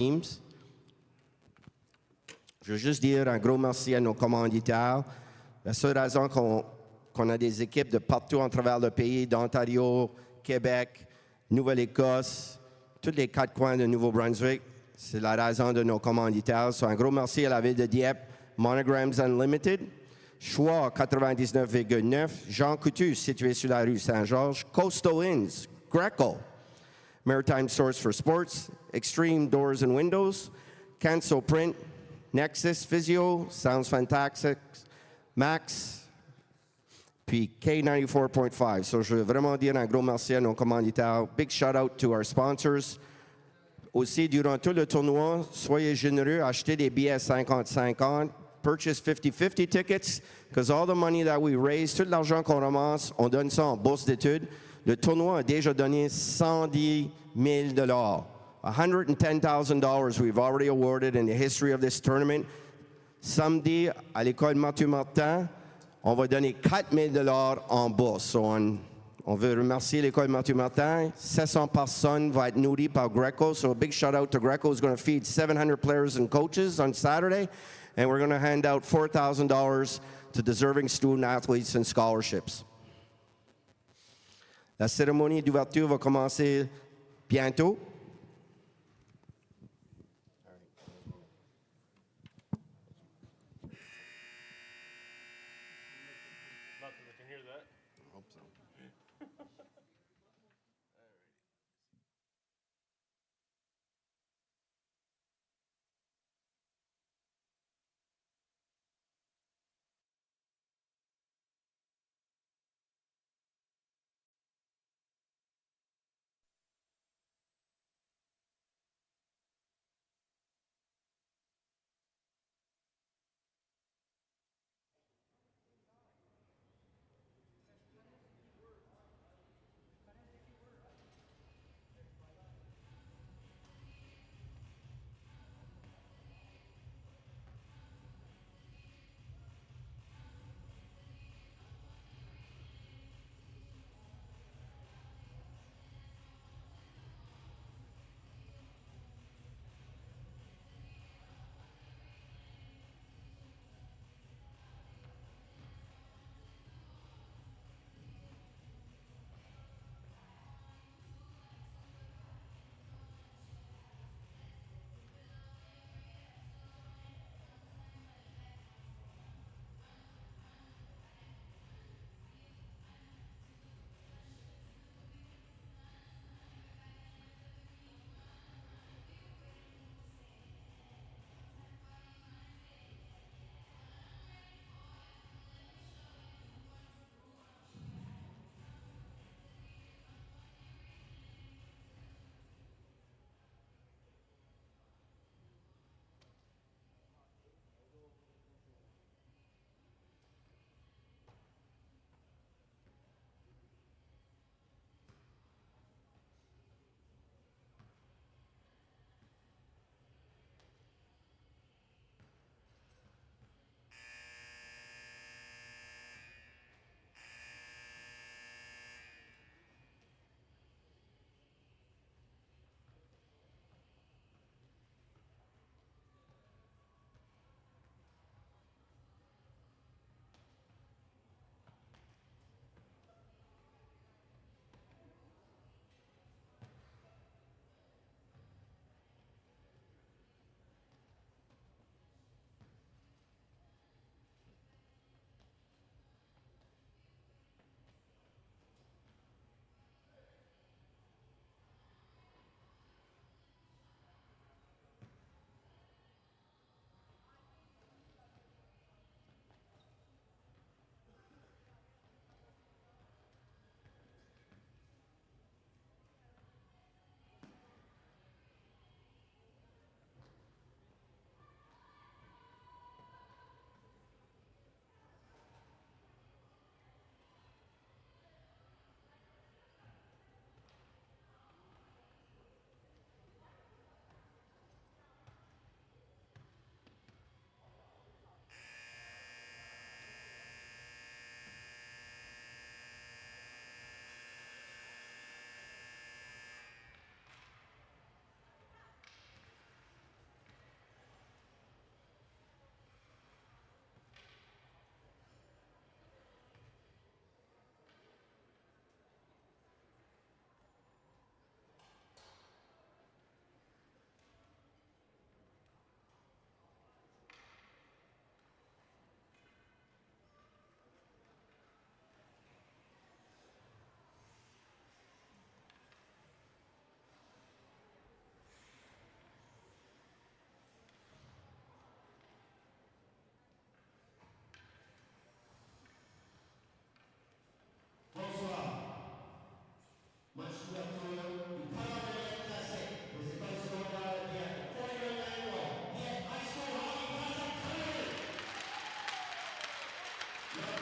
teams. Je veux juste dire un gros merci à nos commanditaires. La seule raison qu'on a des équipes de partout à travers le pays, d'Ontario, Québec, Nouvelle-Écosse, tous les 4 coins de Nouveau-Brunswick, c'est la raison de nos commanditaires. So, un gros merci à la ville de Dieppe, Monograms Unlimited, Choix 99,9, Jean Coutu, situé sur la rue Saint-Georges, Coastal Inns, Greco, Maritime Source for Sports, Extreme Doors and Windows, Cancel Print, Nexus Physio, Sounds Fantastic, Max, puis K94.5. So, je veux vraiment dire un gros merci à nos commanditaires. Big shout out to our sponsors. Aussi, durant tout le tournoi, soyez généreux, achetez des billets 50-50, purchase 50-50 tickets, because all the money that we raise, tout l'argent qu'on ramasse, on donne ça en bourse d'études. Le tournoi a déjà donné 110 000 $. $110,000 we've already awarded in the history of this tournament. Samedi, à l'école Mathieu-Martin, on va donner 4 000 $ en bourse. So on veut remercier l'école Mathieu-Martin. 700 personnes vont être nourries par Greco. So a big shout out to Greco, who's going to feed 700 players and coaches on Saturday. And we're going to hand out $4,000 to deserving student athletes and scholarships. La cérémonie d'ouverture va commencer bientôt.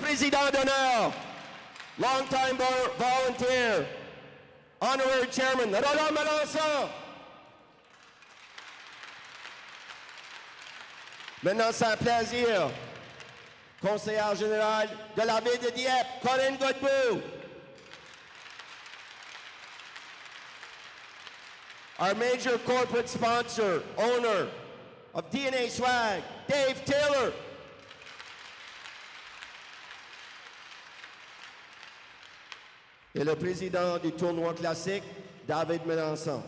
président d'honneur, long-time volunteer, honorary chairman, Roland Melançon. Maintenant, c'est un plaisir, conseillère générale de la ville de Dieppe, Corinne Godbout. Our major corporate sponsor, owner of DNA Swag, Dave Taylor. Et le président du tournoi classique, David Melançon.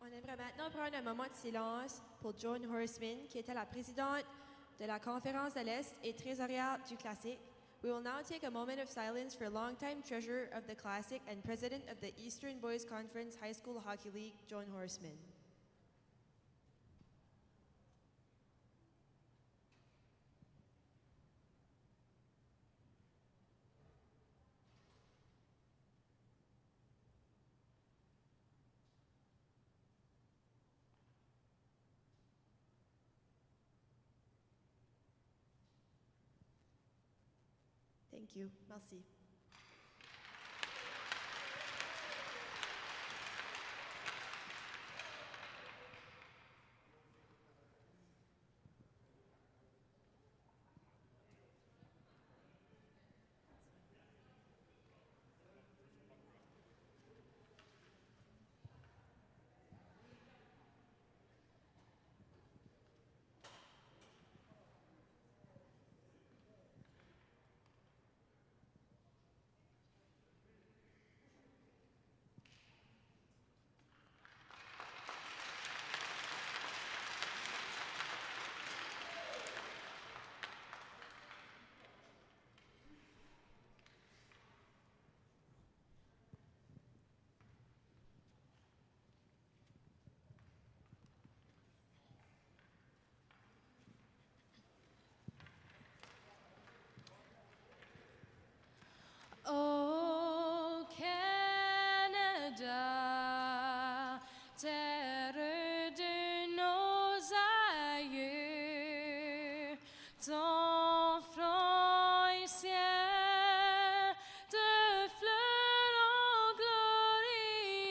On aimerait maintenant prendre un moment de silence pour Joan Horseman, qui était la présidente de la Conférence de l'Est et trésorière du Classique. We will now take a moment of silence for longtime treasurer of the Classic and president of the Eastern Boys Conference High School Hockey League, Joan Horseman. Thank you. Merci. Oh, Canada, terre de nos aïeux, ton front est ciel de fleurs glorieux.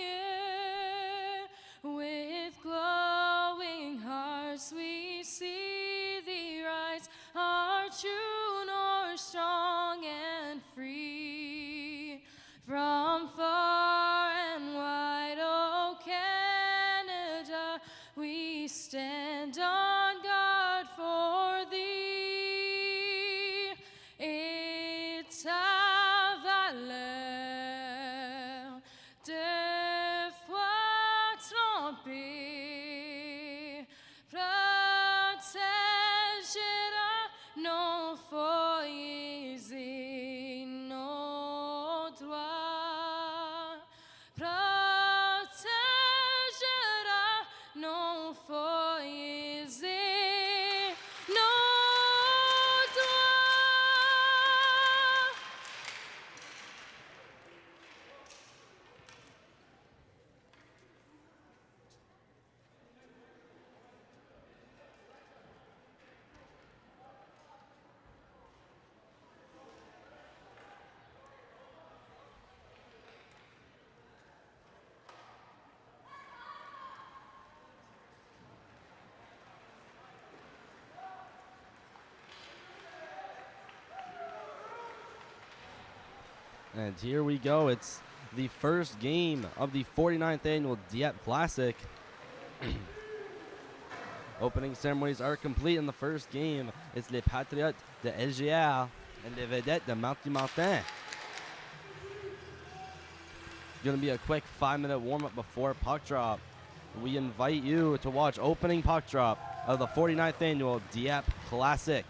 With glowing hearts we see thee rise, our true north strong and free. From far and wide, oh Canada, we stand on guard for thee. Et ta valeur de foi trempée protégera nos foyers et nos droits, protégera nos foyers et nos droits. And here we go. It's the first game of the 49th annual Dieppe Classic. Opening ceremonies are complete in the first game. It's les Patriotes de LGR and les Vedettes de Mathieu-Martin. Going to be a quick 5-minute warm-up before puck drop. We invite you to watch opening puck drop of the 49th annual Dieppe Classic.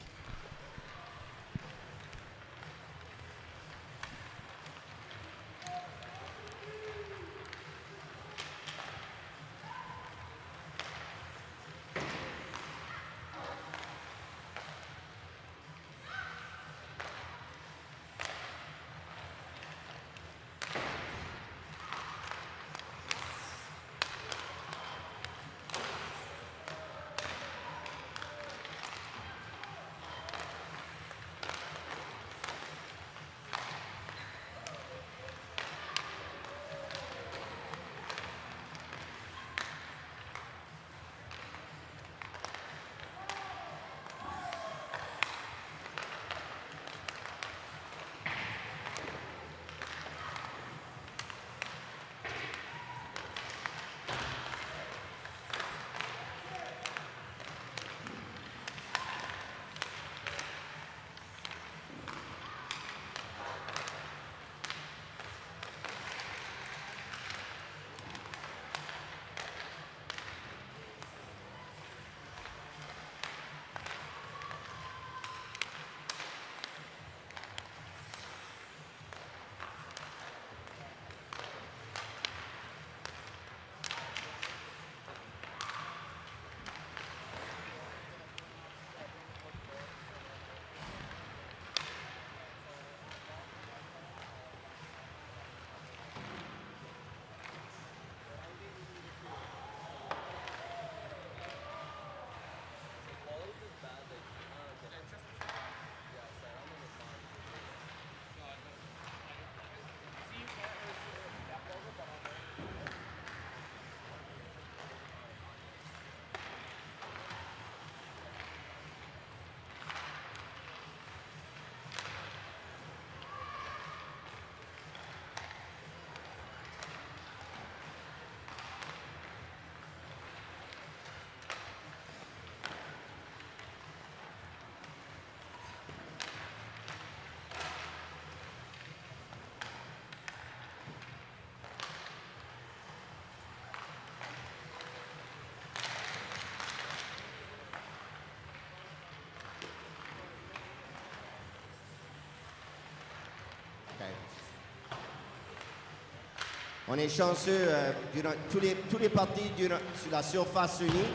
On est chanceux durant tous les parties sur la surface unie.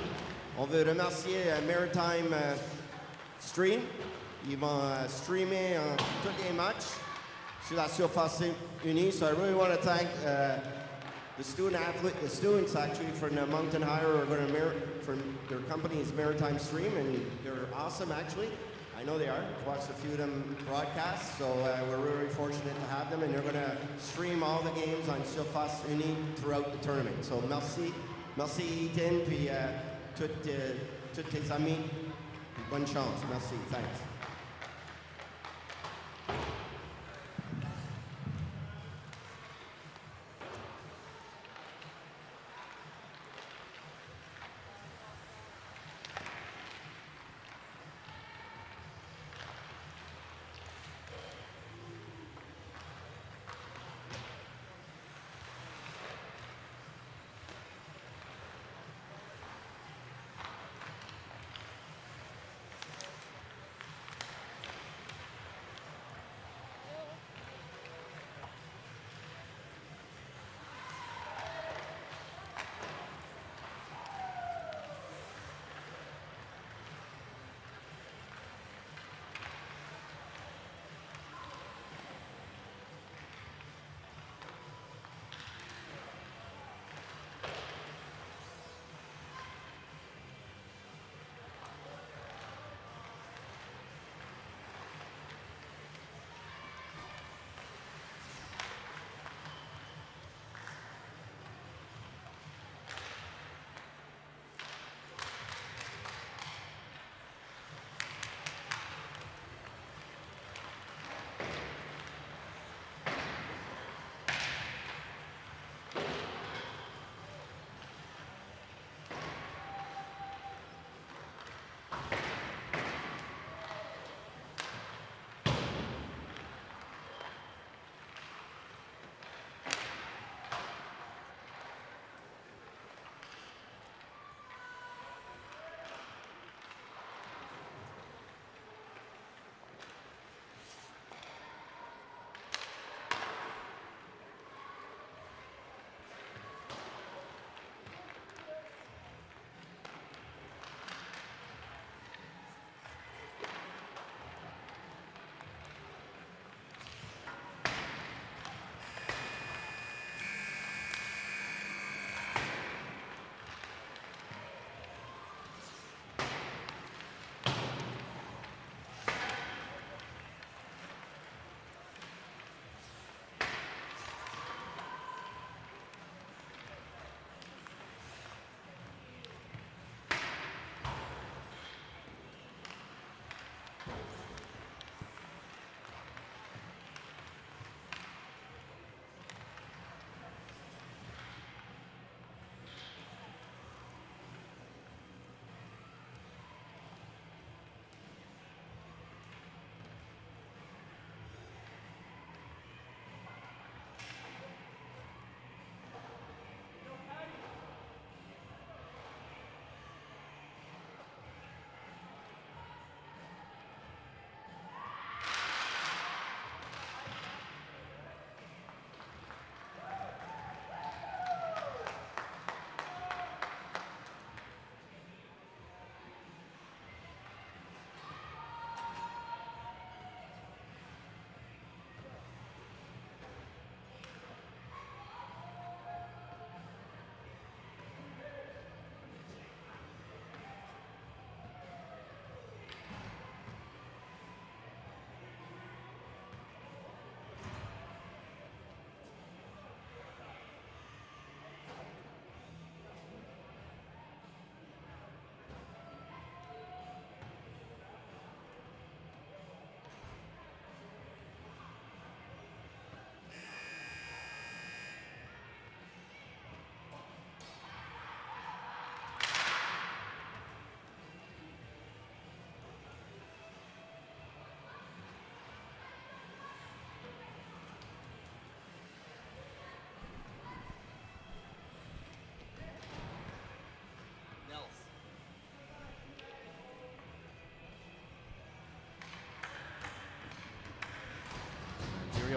On veut remercier Maritime Stream. Ils vont streamer tous les matchs sur la surface unie. So I really want to thank the students actually from the Mountain Higher are going to from their company is Maritime Stream, and they're awesome actually. I know they are. I've watched a few of them broadcasts, so we're really fortunate to have them, and they're going to stream all the games on Surface Unie throughout the tournament. So merci Ethan, puis tous tes amis, bonne chance. Merci, thanks.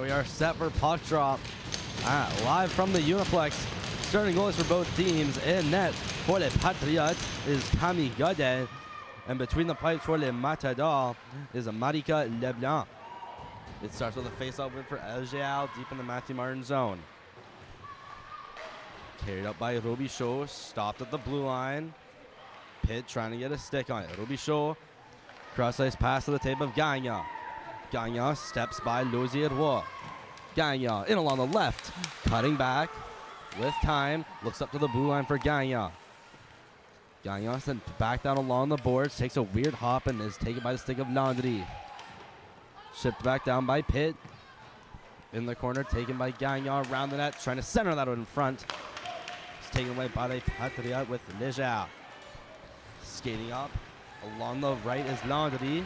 We are set for puck drop. Live from the Uniplex. Starting goals for both teams. In net for les Patriotes is Camille Godet. And between the pipes for les Matadors is Marika Leblanc. It starts with a face-off win for LGL deep in the Mathieu-Martin zone. Carried up by Robichaud, stopped at the blue line. Pitt trying to get a stick on it. Robichaud, cross-ice pass to the tape of Gagnon. Gagnon steps by Louis-J-Robichaud. Gagnon in along the left, cutting back with time, looks up to the blue line for Gagnon. Gagnon sent back down along the boards, takes a weird hop and is taken by the stick of Landry. Shipped back down by Pitt. In the corner, taken by Gagnon around the net, trying to center that in front. It's taken away by the Patriots with Leger. Skating up along the right is Landry.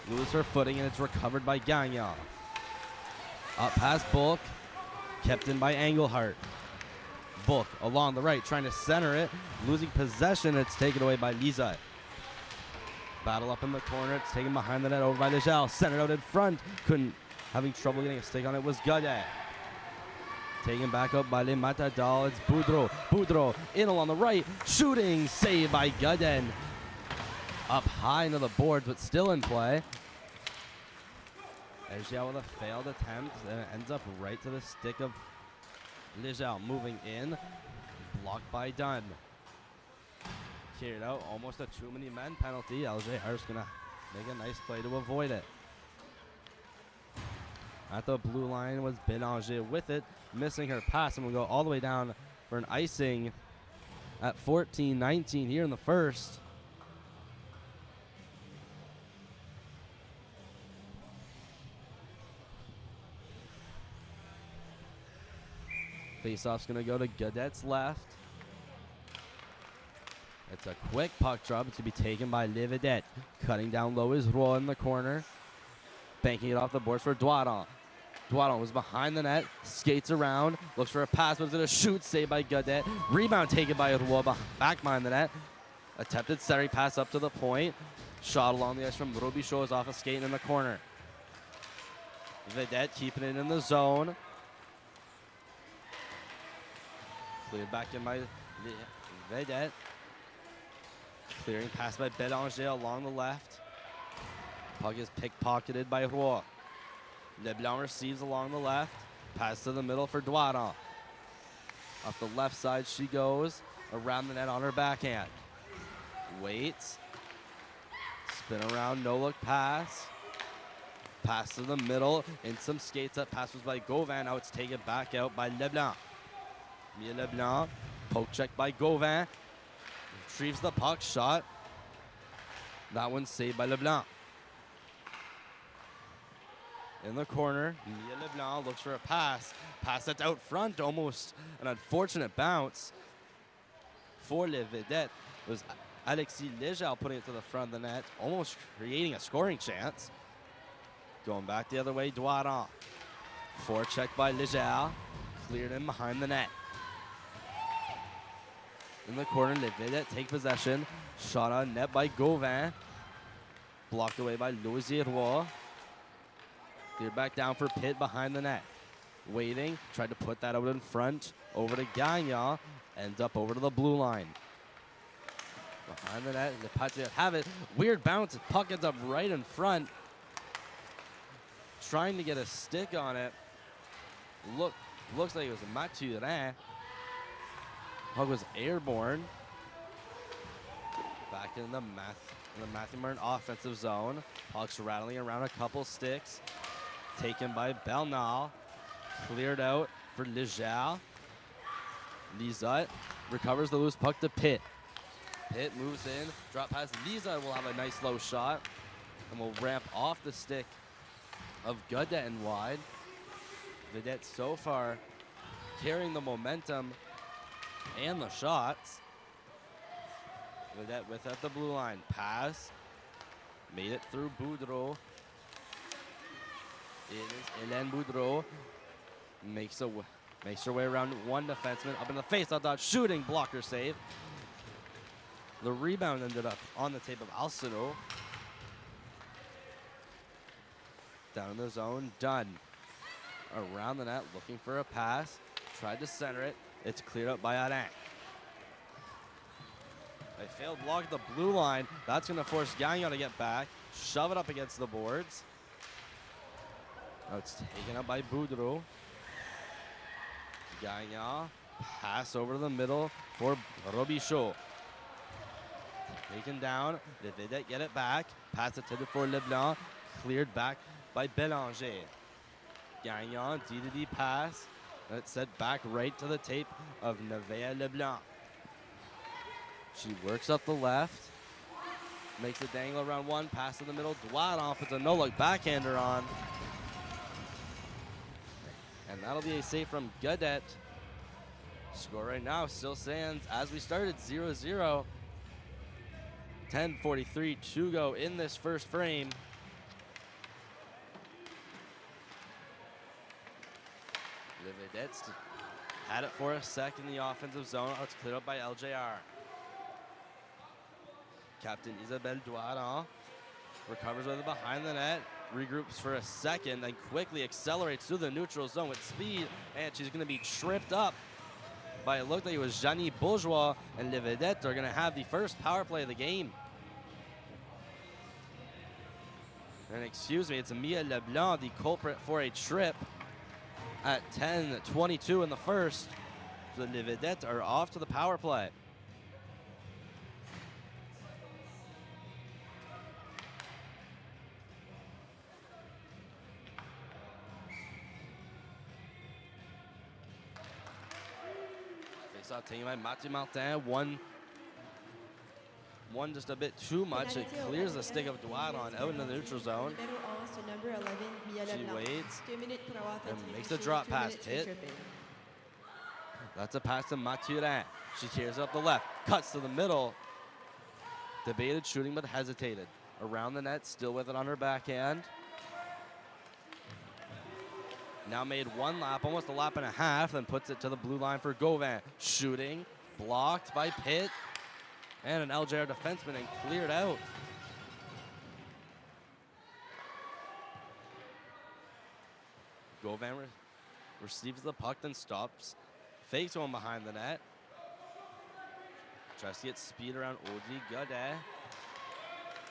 Loses her footing and it's recovered by Gagnon. Up past Bulk, kept in by Engelhardt. Bulk along the right, trying to center it, losing possession. It's taken away by Lisa. Battle up in the corner. It's taken behind the net over by Leger. Centered out in front. Having trouble getting a stick on it was Godet. Taken back up by Les Matadors. It's Boudreau. Boudreau in along the right. Shooting. Saved by Godet. Up high into the boards, but still in play. Leger with a failed attempt. And it ends up right to the stick of Leger. Moving in. Blocked by Dunn. Carried out. Almost a too many men penalty. LJ Hart's going to make a nice play to avoid it. At the blue line was Bélanger with it, missing her pass, and we'll go all the way down for an icing at 14-19 here in the first. Faceoff's going to go to Godet's left. It's a quick puck drop. It's going to be taken by Les Vedettes. Cutting down low is Roy in the corner. Banking it off the boards for Doiron. Doiron was behind the net, skates around, looks for a pass, but it's going to shoot, saved by Godet. Rebound taken by Roy back behind the net. Attempted centering pass up to the point. Shot along the ice from Robichaud is off a skate in the corner. Vedette keeping it in the zone. Cleared back in by Vedette. Clearing pass by Bélanger along the left. Puck is pickpocketed by Roy. Leblanc receives along the left. Pass to the middle for Doiron. Off the left side she goes. Around the net on her backhand. Waits. Spin around, no look pass. Pass to the middle. In some skates up. Pass was by Gauvin. Now it's taken back out by Leblanc. Mia Leblanc. Poke check by Gauvin. Retrieves the puck. Shot. That one's saved by Leblanc. In the corner, Mia Leblanc looks for a pass. Pass that's out front, almost an unfortunate bounce for Les Vedettes. It was Alexis Leger putting it to the front of the net, almost creating a scoring chance. Going back the other way, Doiron. Forecheck by Leger, cleared in behind the net. In the corner, Les Vedettes take possession. Shot on net by Gauvin. Blocked away by Louis-J-Robichaud. Cleared back down for Pitt behind the net. Waiting, tried to put that out in front. Over to Gagnon. Ends up over to the blue line. Behind the net, the Patriots have it. Weird bounce, puck ends up right in front. Trying to get a stick on it. Looks like it was a Mathieu-Martin. Puck was airborne. Back in the Mathieu-Martin offensive zone. Puck's rattling around a couple sticks. Taken by Bernal. Cleared out for Leger. Lizotte recovers the loose puck to Pitt. Pitt moves in. Drop pass. Lizotte will have a nice low shot. And will ramp off the stick of Godet and wide. Vedette so far carrying the momentum and the shots. Vedette with at the blue line. Pass. Made it through Boudreau. It is Hélène Boudreau. Makes her way around one defenseman. Up in the face. Dot shooting. Blocker save. The rebound ended up on the tape of Alcino. Down in the zone. Dunn. around the net, looking for a pass. Tried to center it. It's cleared up by Alain. They failed block at the blue line. That's going to force Gagnon to get back, shove it up against the boards. Now it's taken up by Boudreau. Gagnon, pass over to the middle for Robichaud. Taken down, the Vedettes get it back. Pass intended for Leblanc, cleared back by Bélanger. Gagnon, D-to-D pass. That's set back right to the tape of Nevaeh Leblanc. She works up the left, makes a dangle around one, pass to the middle. Doiron puts a no-look backhander on. And that'll be a save from Vedettes. Score right now still stands as we started 0-0. 10:43 to go in this first frame. The Vedettes had it for a sec in the offensive zone. It's cleared up by LJR. Captain Isabelle Doiron recovers with it behind the net, regroups for a second, then quickly accelerates through the neutral zone with speed, and she's going to be tripped up by it looked like it was Janie Bourgeois, and Les Vedettes are going to have the first power play of the game. And excuse me, it's Mia Leblanc, the culprit for a trip at 10:22 in the first. So Les Vedettes are off to the power play. Face-off taken by Mathieu-Martin. One just a bit too much. It clears the stick of Doiron out into the neutral zone. She waits and makes a drop pass. Hit. That's a pass to Mathieu-Martin. She tears up the left, cuts to the middle. Debated shooting but hesitated. Around the net, still with it on her backhand. Now made one lap, almost a lap and a half, then puts it to the blue line for Gauvin. Shooting, blocked by Pitt. And an LJR defenseman and cleared out. Gauvin receives the puck, then stops. Fakes one behind the net. Tries to get speed around Audrey Vedettes.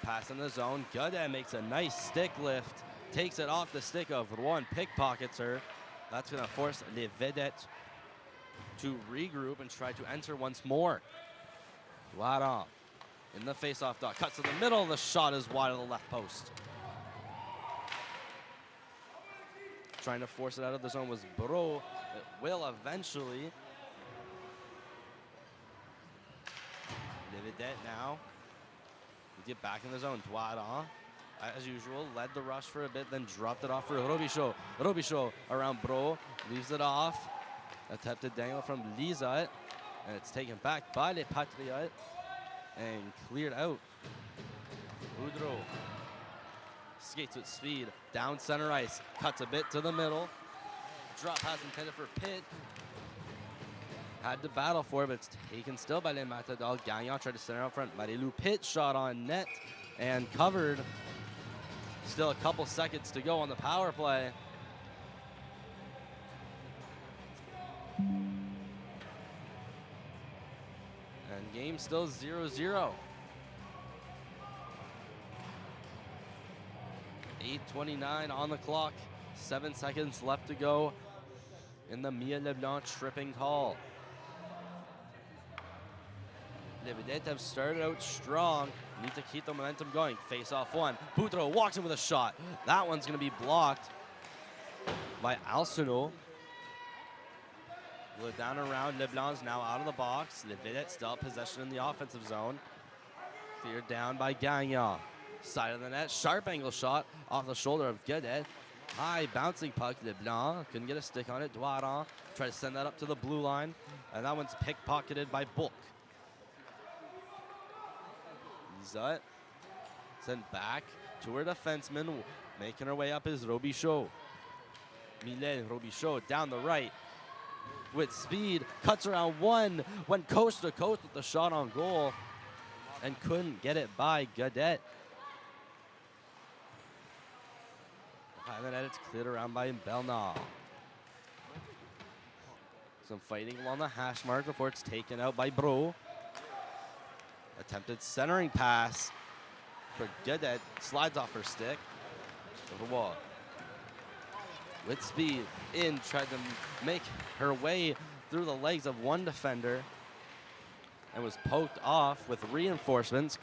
Pass in the zone. Vedettes makes a nice stick lift. Takes it off the stick of Rouen, pickpockets her. That's going to force Les Vedettes to regroup and try to enter once more. Doiron in the face-off dot. Cuts to the middle. The shot is wide of the left post. Trying to force it out of the zone was Bro. It will eventually. Les Vedettes now. We get back in the zone. Doiron, as usual, led the rush for a bit, then dropped it off for Robichaud. Robichaud around Bro. Leaves it off. Attempted dangle from Lisa. And it's taken back by Les Patriotes and cleared out. Boudreau skates with speed down center ice, cuts a bit to the middle. Drop pass intended for Pitt. Had to battle for it, but it's taken still by Les Matadors. Gagnon tried to center out front. Marie-Lou Pitt shot on net and covered. Still a couple seconds to go on the power play. And game still 0-0. 8:29 on the clock. 7 seconds left to go in the Mia Leblanc tripping call. Les Vedettes have started out strong. Need to keep the momentum going. Face off one. Boudreau walks in with a shot. That one's going to be blocked by Alcino. We're down around. Leblanc's now out of the box. Les Vedettes still possession in the offensive zone. Cleared down by Gagnon. Side of the net. Sharp angle shot off the shoulder of Vedettes. High bouncing puck. Leblanc couldn't get a stick on it. Doiron tried to send that up to the blue line. And that one's pickpocketed by Bulk. Lisa sent back to her defenseman. Making her way up is Robichaud. Milet Robichaud down the right. With speed, cuts around one, went coast to coast with the shot on goal, and couldn't get it by Vedettes. Behind the net, it's cleared around by Belnard. Some fighting along the hash mark before it's taken out by Bro. Attempted centering pass for Vedettes. Slides off her stick. Roy with speed in, tried to make her way through the legs of one defender and was poked off with reinforcements.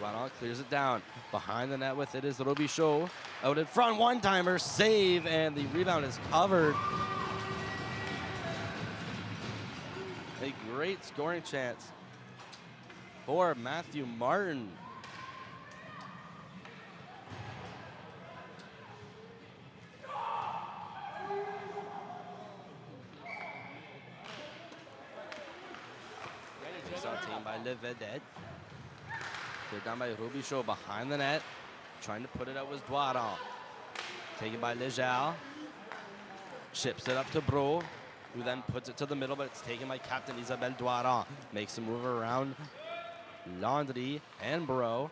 Guanon clears it down. Behind the net with it is Robichaud. Out in front, one-timer, save, and the rebound is covered. A great scoring chance for Mathieu-Martin. Team by Vedettes. They're down by Robichaud behind the net. Trying to put it out was Doiron. Taken by Legal. Chips it up to Bro, who then puts it to the middle, but it's taken by Captain Isabelle Doiron. Makes a move around Landry and Bro.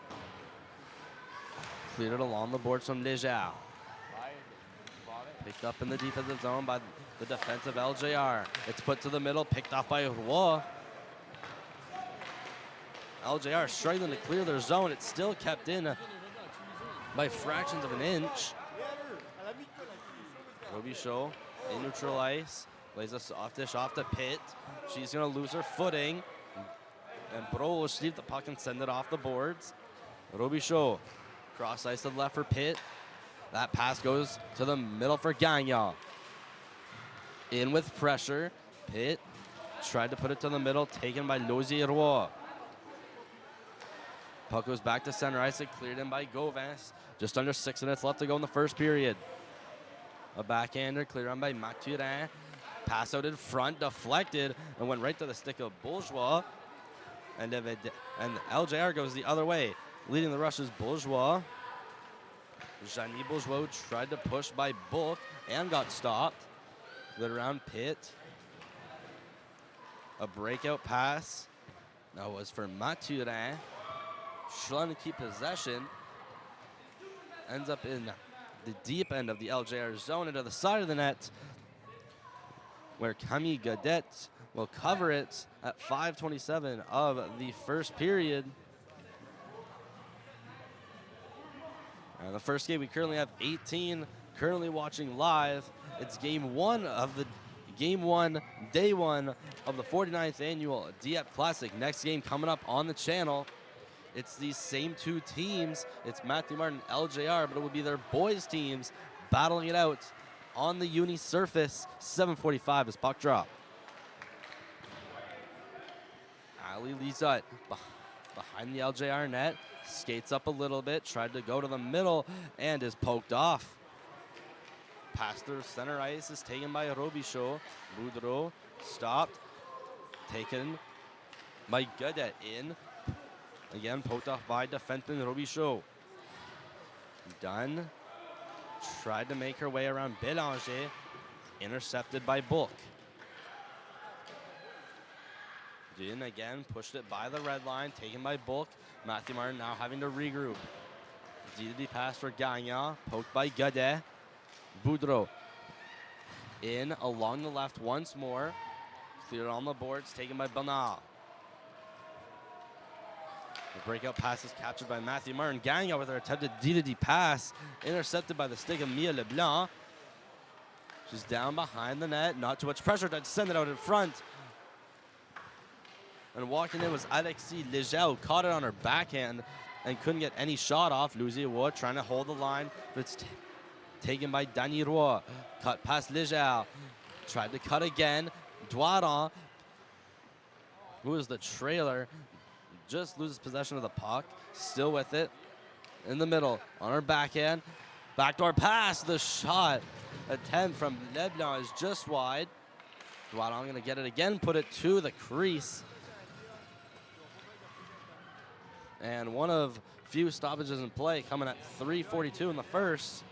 Cleared it along the boards from Legal. Picked up in the defensive zone by the defensive LJR. It's put to the middle, picked off by Roy. LJR struggling to clear their zone. It's still kept in by fractions of an inch. Robichaud in neutral ice. Lays a soft dish off the pit. She's going to lose her footing. And Bro will receive the puck and send it off the boards. Robichaud cross ice to the left for Pitt. That pass goes to the middle for Gagnon. In with pressure. Pitt tried to put it to the middle. Taken by Louis-J-Robichaud. Puck goes back to center ice and cleared in by Gauvin. Just under 6 minutes left to go in the first period. A backhander cleared on by Mathieu-Martin. Pass out in front, deflected, and went right to the stick of Bourgeois. And LJR goes the other way. Leading the rush is Bourgeois. Jeannie Bourgeois tried to push by Book and got stopped. Lit around Pitt. A breakout pass. That was for Mathieu-Martin. Trying to keep possession. Ends up in the deep end of the LJR zone into the side of the net, where Camille Vedettes will cover it at 5:27 of the first period. The first game, we currently have 18 currently watching live. It's game one, day one of the 49th annual Dieppe Classic. Next game coming up on the channel. It's these same two teams. It's Mathieu-Martin and LJR, but it will be their boys teams battling it out on the uni surface. 7:45 is puck drop. Ali Lizotte behind the LJR net, skates up a little bit, tried to go to the middle, and is poked off. Pass through center ice is taken by Robichaud. Boudreau stopped, taken by Vedettes in. Again, poked off by defenseman Robichaud. Dunn tried to make her way around Bélanger, intercepted by Book. Dunn again pushed it by the red line, taken by Book. Mathieu-Martin now having to regroup. DD pass for Gagnon, poked by Vedettes. Boudreau in along the left once more. Cleared on the boards, taken by Bernard. The breakout pass is captured by Mathieu-Martin. Gagnon with her attempted D-to-D pass, intercepted by the stick of Mia Leblanc. She's down behind the net, not too much pressure to send it out in front. And walking in was Alexis Legal, caught it on her backhand and couldn't get any shot off. Louis-J-Robichaud trying to hold the line, but it's taken by Danny Roy. Cut past Legal, tried to cut again. Doiron, who is the trailer, just loses possession of the puck, still with it, in the middle, on her backhand, backdoor pass, the shot attempt from Leblanc is just wide. Doiron gonna get it again, put it to the crease. And one of few stoppages in play, coming at 3:42 in the first.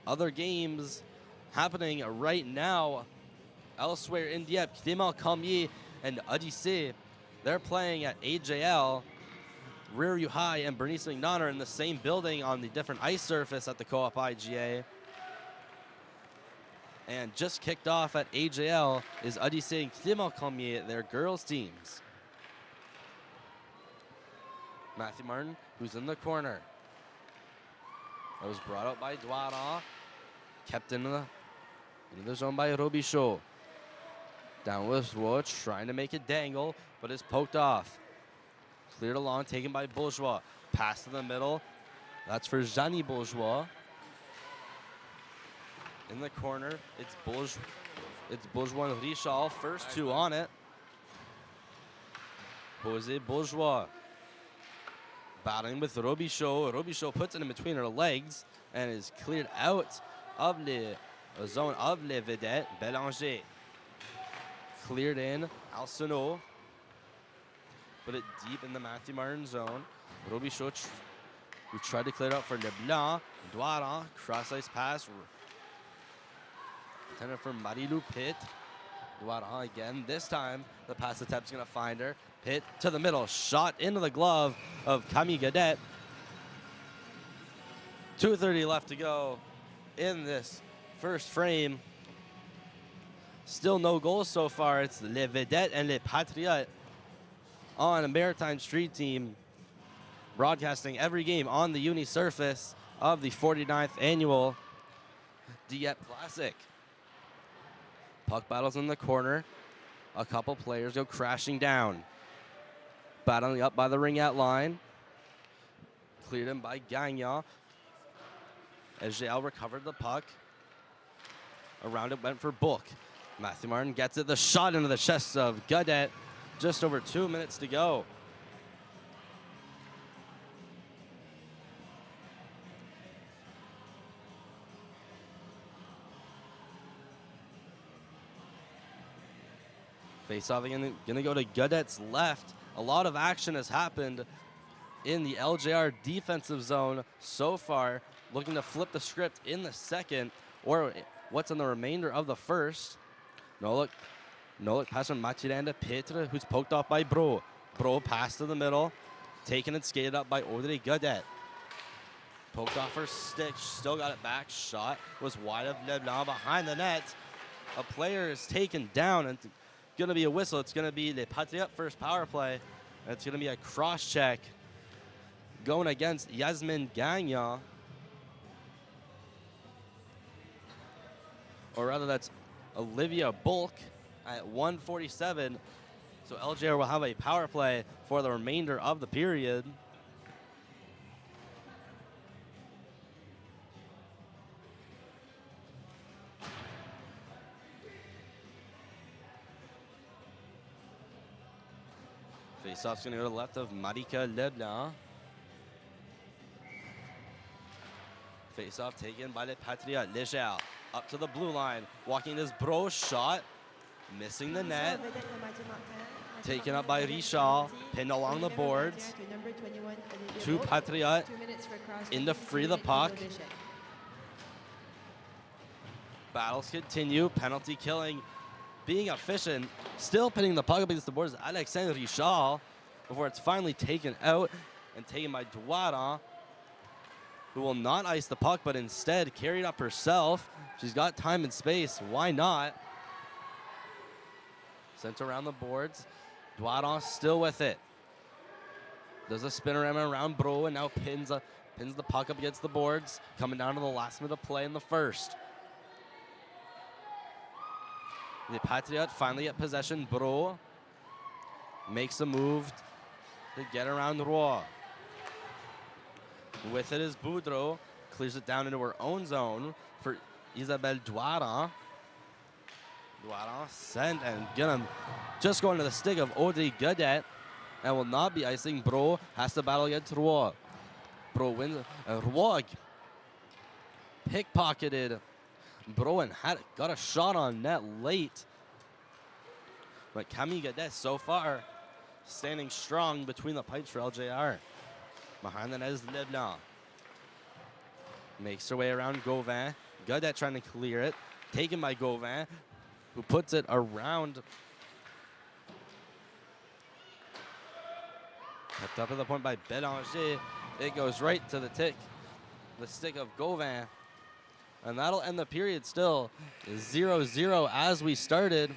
Other games happening right now elsewhere in Dieppe. Clément Cormier and Odyssey, they're playing at AJL. Riverview High and Bernice McNaught are in the same building on the different ice surface at the Co-op IGA. And just kicked off at AJL is Odyssey and Clément Cormier, their girls teams. Mathieu-Martin, who's in the corner. That was brought out by Douaran. Kept into the zone by Robichaud. Down with Roy, trying to make it dangle, but it's poked off. Cleared along, taken by Bourgeois. Pass to the middle. That's for Jeannie Bourgeois. In the corner, it's Bourgeois and Richard, first two on it. Jose Bourgeois battling with Robichaud. Robichaud puts it in between her legs and is cleared out of the zone of Les Vedettes. Bélanger cleared in. Alcino put it deep in the Mathieu-Martin zone. Robichaud who tried to clear it out for Leblanc. Douaran, cross-ice pass. Intended for Marie-Lou Pitt. Douaran again. This time, the pass attempt's going to find her. Pitt to the middle. Shot into the glove of Camille Godet. 2:30 left to go in this first frame. Still no goals so far. It's Les Vedettes and Les Patriotes on a Maritime Street team, broadcasting every game on the uni surface of the 49th annual Dieppe Classic. Puck battles in the corner. A couple players go crashing down. Battling up by the ring-out line. Cleared in by Gagnon. SGL recovered the puck. Around it went for Book. Mathieu-Martin gets it. The shot into the chest of Godet. Just over 2 minutes to go. Face-off again, gonna go to Godet's left. A lot of action has happened in the LJR defensive zone so far. Looking to flip the script in the second, or what's in the remainder of the first. No look pass from Mathieu-Martin to Petre, who's poked off by Bro. Bro pass to the middle, taken and skated up by Audrey Godet. Poked off her stick, still got it back. Shot was wide of Leblanc behind the net. A player is taken down, and going to be a whistle. It's going to be the Patriotes first power play. And it's going to be a cross check going against Yasmine Gagnon. Or rather, that's Olivia Bulk at 1:47. So LJR will have a power play for the remainder of the period. Face-off's going to go to the left of Marika Leblanc. Face-off taken by the Patriots. Legel up to the blue line. Walking this Bro shot. Missing the net. Taken up by Richard. Pinned along the boards. Two Patriots in to free the puck. Battles continue. Penalty killing. Being efficient, still pinning the puck up against the boards, Alexandre Richard, before it's finally taken out and taken by Douaran, who will not ice the puck, but instead carry it up herself. She's got time and space. Why not? Sent around the boards. Douaran still with it. Does a spinorama around Bro and now pins the puck up against the boards. Coming down to the last minute of play in the first. The Patriots finally get possession. Bro makes a move to get around Roy. With it is Boudreau. Clears it down into her own zone for Isabelle Douaran. Douaran sent and gonna just go into the stick of Audrey Godet and will not be icing. Bro has to battle against Roy. Bro wins. Roy pickpocketed Bro and got a shot on net late. But Camille Godet so far standing strong between the pipes for LJR. Behind the net is Leblanc. Makes her way around Gauvin. Godet trying to clear it. Taken by Gauvin, who puts it around. Kept up at the point by Bélanger. It goes right to the stick of Gauvin. And that'll end the period still 0-0 as we started.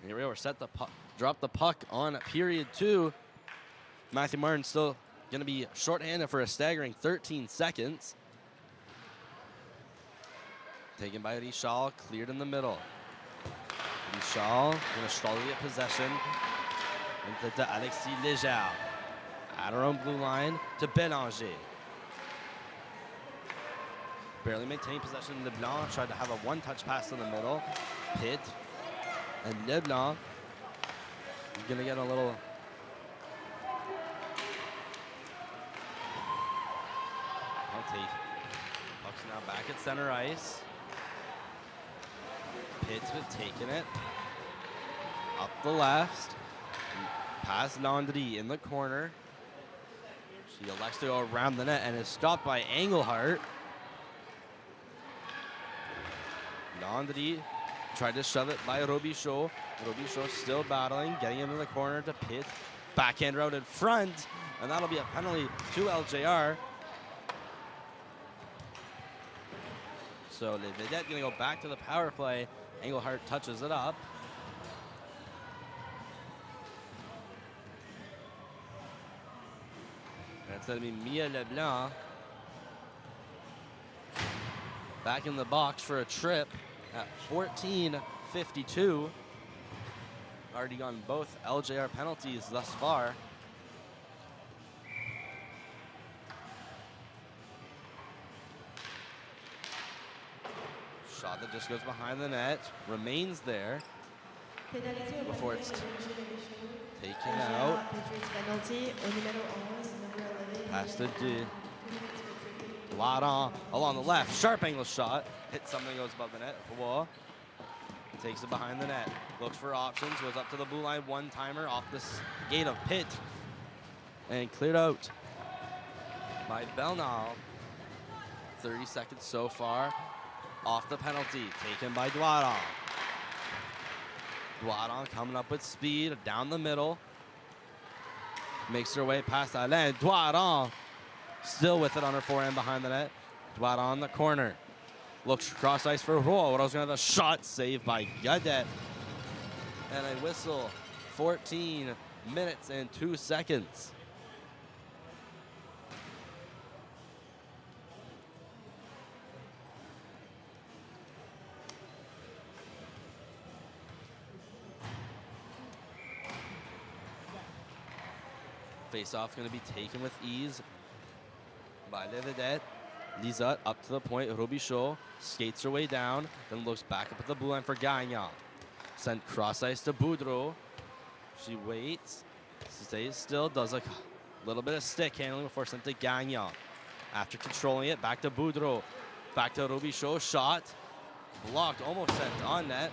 Here we are, set the puck, drop the puck on period 2. Mathieu-Martin still going to be shorthanded for a staggering 13 seconds. Taken by Richard, cleared in the middle. Richard going to struggle to get possession. Into to Alexis Léger. At our own blue line to Bélanger. Barely maintaining possession. Leblanc tried to have a one-touch pass in the middle. Pitt and Leblanc going to get a little... Puck's now back at center ice. Pitt has taken it. Up the left. Past Landry in the corner. She elects to go around the net and is stopped by Engelhardt. Landry tried to shove it by Robichaud. Robichaud still battling, getting into the corner to Pitt. Backhand route in front, and that'll be a penalty to LJR. So the Vedettes gonna go back to the power play. Engelhardt touches it up. That's gonna be Mia Leblanc. Back in the box for a trip at 14:52. Already gotten both LJR penalties thus far. Shot that just goes behind the net, remains there before it's taken out. Pass to Ladon along the left, sharp angle shot, hits something, goes above the net. Whoa. Takes it behind the net, looks for options, goes up to the blue line, one-timer off this gate of Pitt, and cleared out by Belnal. 30 seconds so far. Off the penalty, taken by Doiron. Doiron coming up with speed, down the middle. Makes her way past Alain. Doiron still with it on her forehand behind the net. Doiron in the corner. Looks cross ice for Roy. What else gonna have a shot saved by Vedettes. And a whistle, 14 minutes and 2 seconds. Face-off going to be taken with ease by the Vedettes. Lizotte up to the point. Robichaud skates her way down, then looks back up at the blue line for Gagnon. Sent cross ice to Boudreau. She waits, stays still, does a little bit of stick handling before sent to Gagnon. After controlling it, back to Boudreau. Back to Robichaud, shot. Blocked, almost sent on net.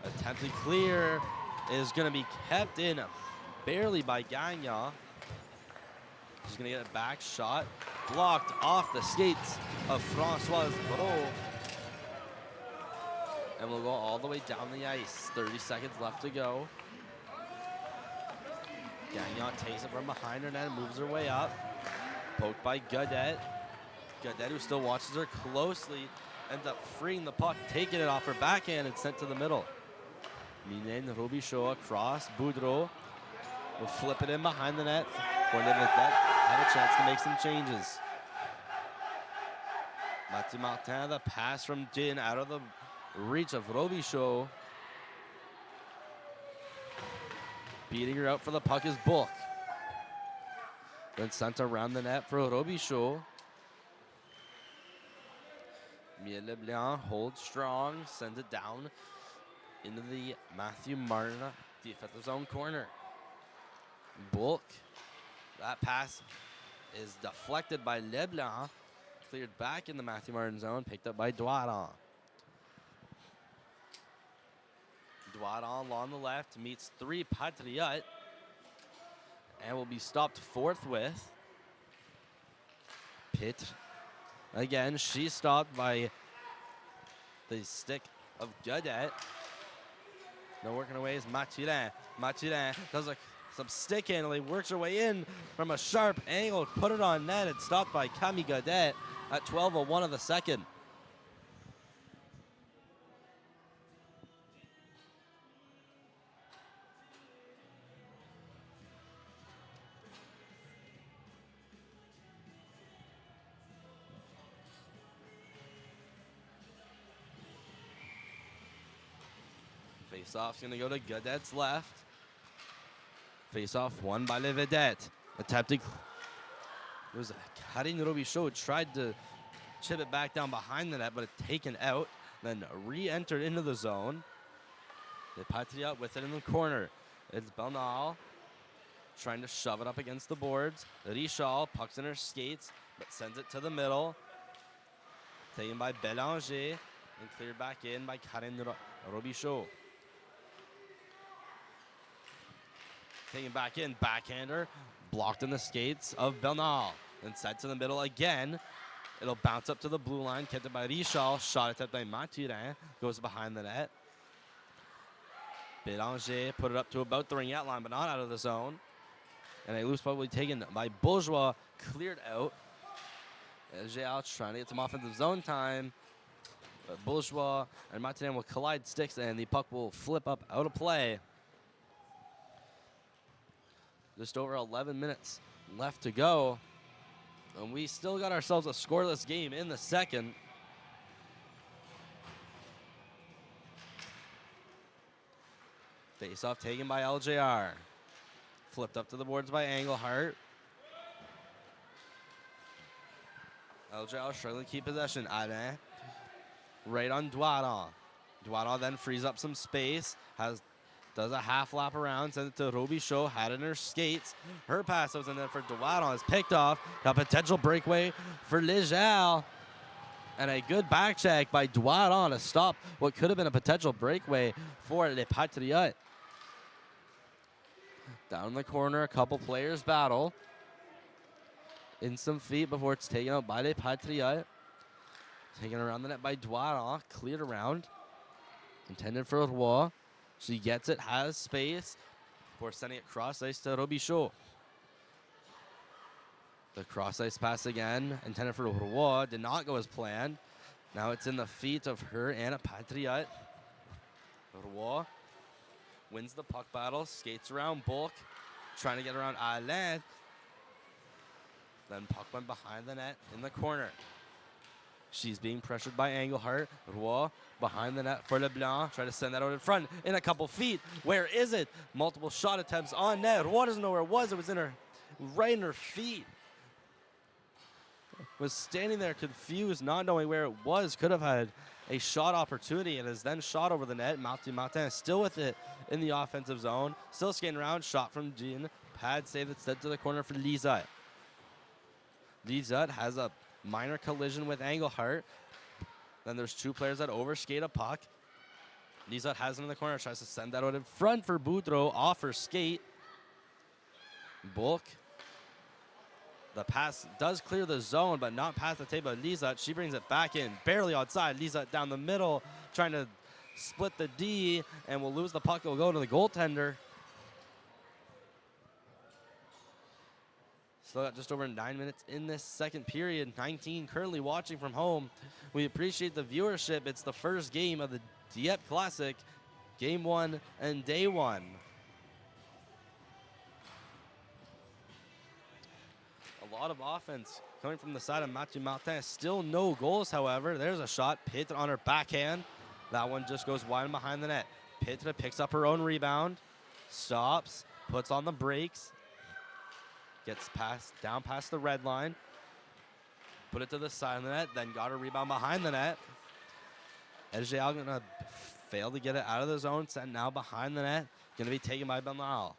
Attempted clear is going to be kept in barely by Gagnon. He's going to get it back, shot. Blocked off the skates of François Bro. And we'll go all the way down the ice. 30 seconds left to go. Gagnon takes it from behind her net and moves her way up. Poked by Vedettes. Vedettes, who still watches her closely, ends up freeing the puck, taking it off her backhand and sent to the middle. Robichaud across. Boudreau will flip it in behind the net for Vedettes have a chance to make some changes. Mathieu-Martin, the pass from Din out of the reach of Robichaud. Beating her out for the puck is Bulk. Then sent around the net for Robichaud. Miel Leblanc holds strong, sends it down into the Mathieu-Martin defensive zone corner. Bulk, that pass is deflected by Leblanc, cleared back in the Mathieu-Martin zone, picked up by Doiron. Doiron along the left meets 3 Patriotes and will be stopped forthwith. Pitt, again, she's stopped by the stick of Vedettes. Now working away is Mathieu-Martin. Mathieu-Martin does some stick handling, works her way in from a sharp angle, put it on net, and stopped by Camille Vedettes at 12:01 of the second. Face-off's going to go to Vedettes' left. Face-off won by Le Vedettes. Attempting. It was Karine Robichaud tried to chip it back down behind the net, but it's taken out. Then re-entered into the zone. The Patriots with it in the corner. It's Bernal trying to shove it up against the boards. Richard pucks in her skates, but sends it to the middle. Taken by Bélanger and cleared back in by Karine Robichaud. Taking back in, backhander, blocked in the skates of Bernal. And sent to the middle again. It'll bounce up to the blue line, kept it by Richard, shot attempt by Mathurin, goes behind the net. Bélanger put it up to about the ring-out line, but not out of the zone. And a loose puck will be taken by Bourgeois, cleared out. LGL trying to get some offensive zone time. But Bourgeois and Mathurin will collide sticks, and the puck will flip up out of play. Just over 11 minutes left to go. And we still got ourselves a scoreless game in the second. Face-off taken by LJR. Flipped up to the boards by Engelhart. LJR struggling to keep possession. Alain right on Doiron. Doiron then frees up some space. Does a half lap around, sends it to Robichaud, had it in her skates. Her pass was in there for Doiron, is picked off. A potential breakaway for Leger. And a good back check by Doiron to stop what could have been a potential breakaway for Les Patriotes. Down in the corner, a couple players battle. In some feet before it's taken out by Les Patriotes. Taken around the net by Doiron, cleared around. Intended for Roy. She gets it, has space before sending it cross ice to Robichaud. The cross ice pass again, intended for Roy, did not go as planned. Now it's in the feet of her and a Patriot. Roy wins the puck battle, skates around Bulk, trying to get around Alain. Then puck went behind the net in the corner. She's being pressured by Engelhart. Roy behind the net for Leblanc. Try to send that out in front in a couple feet. Where is it? Multiple shot attempts on net. Roy doesn't know where it was. It was in her, right in her feet. Was standing there confused, not knowing where it was. Could have had a shot opportunity and is then shot over the net. Mathieu-Martin still with it in the offensive zone. Still skating around. Shot from Jean. Pad save that's sent to the corner for Lisa. Lizotte has a minor collision with Engelhardt. Then there's two players that overskate a puck. Lizotte has it in the corner, tries to send that out in front for Boudreau, off her skate. Bulk. The pass does clear the zone, but not past the table of Lizotte. She brings it back in, barely outside. Lizotte down the middle, trying to split the D, and will lose the puck. It will go to the goaltender. Still got just over 9 minutes in this second period. 19 currently watching from home. We appreciate the viewership. It's the first game of the Dieppe Classic, game 1 and day 1. A lot of offense coming from the side of Mathieu-Martin. Still no goals, however. There's a shot. Pitre on her backhand. That one just goes wide and behind the net. Pitre picks up her own rebound. Stops. Puts on the brakes. Gets down past the red line. Put it to the side of the net. Then got a rebound behind the net. LGL going to fail to get it out of the zone. Sent now behind the net. Going to be taken by Bernal.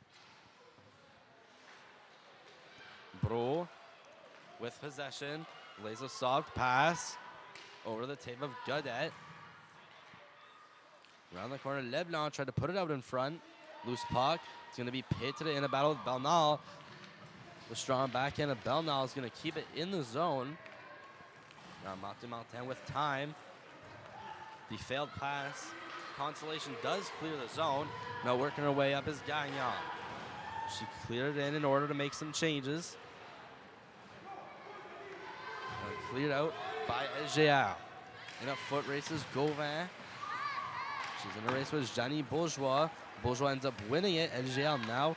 Bro with possession. Lays a soft pass over the tape of Vedettes. Around the corner, Leblanc tried to put it out in front. Loose puck. It's going to be Pitre in a battle with Bernal. The strong backhand of Bernal is going to keep it in the zone. Now Mathieu-Martin with time. The failed pass. Consolation does clear the zone. Now working her way up is Gagnon. She cleared it in order to make some changes. Cleared out by LGR. In a foot race is Gauvin. She's in a race with Jeannie Bourgeois. Bourgeois ends up winning it. LGR now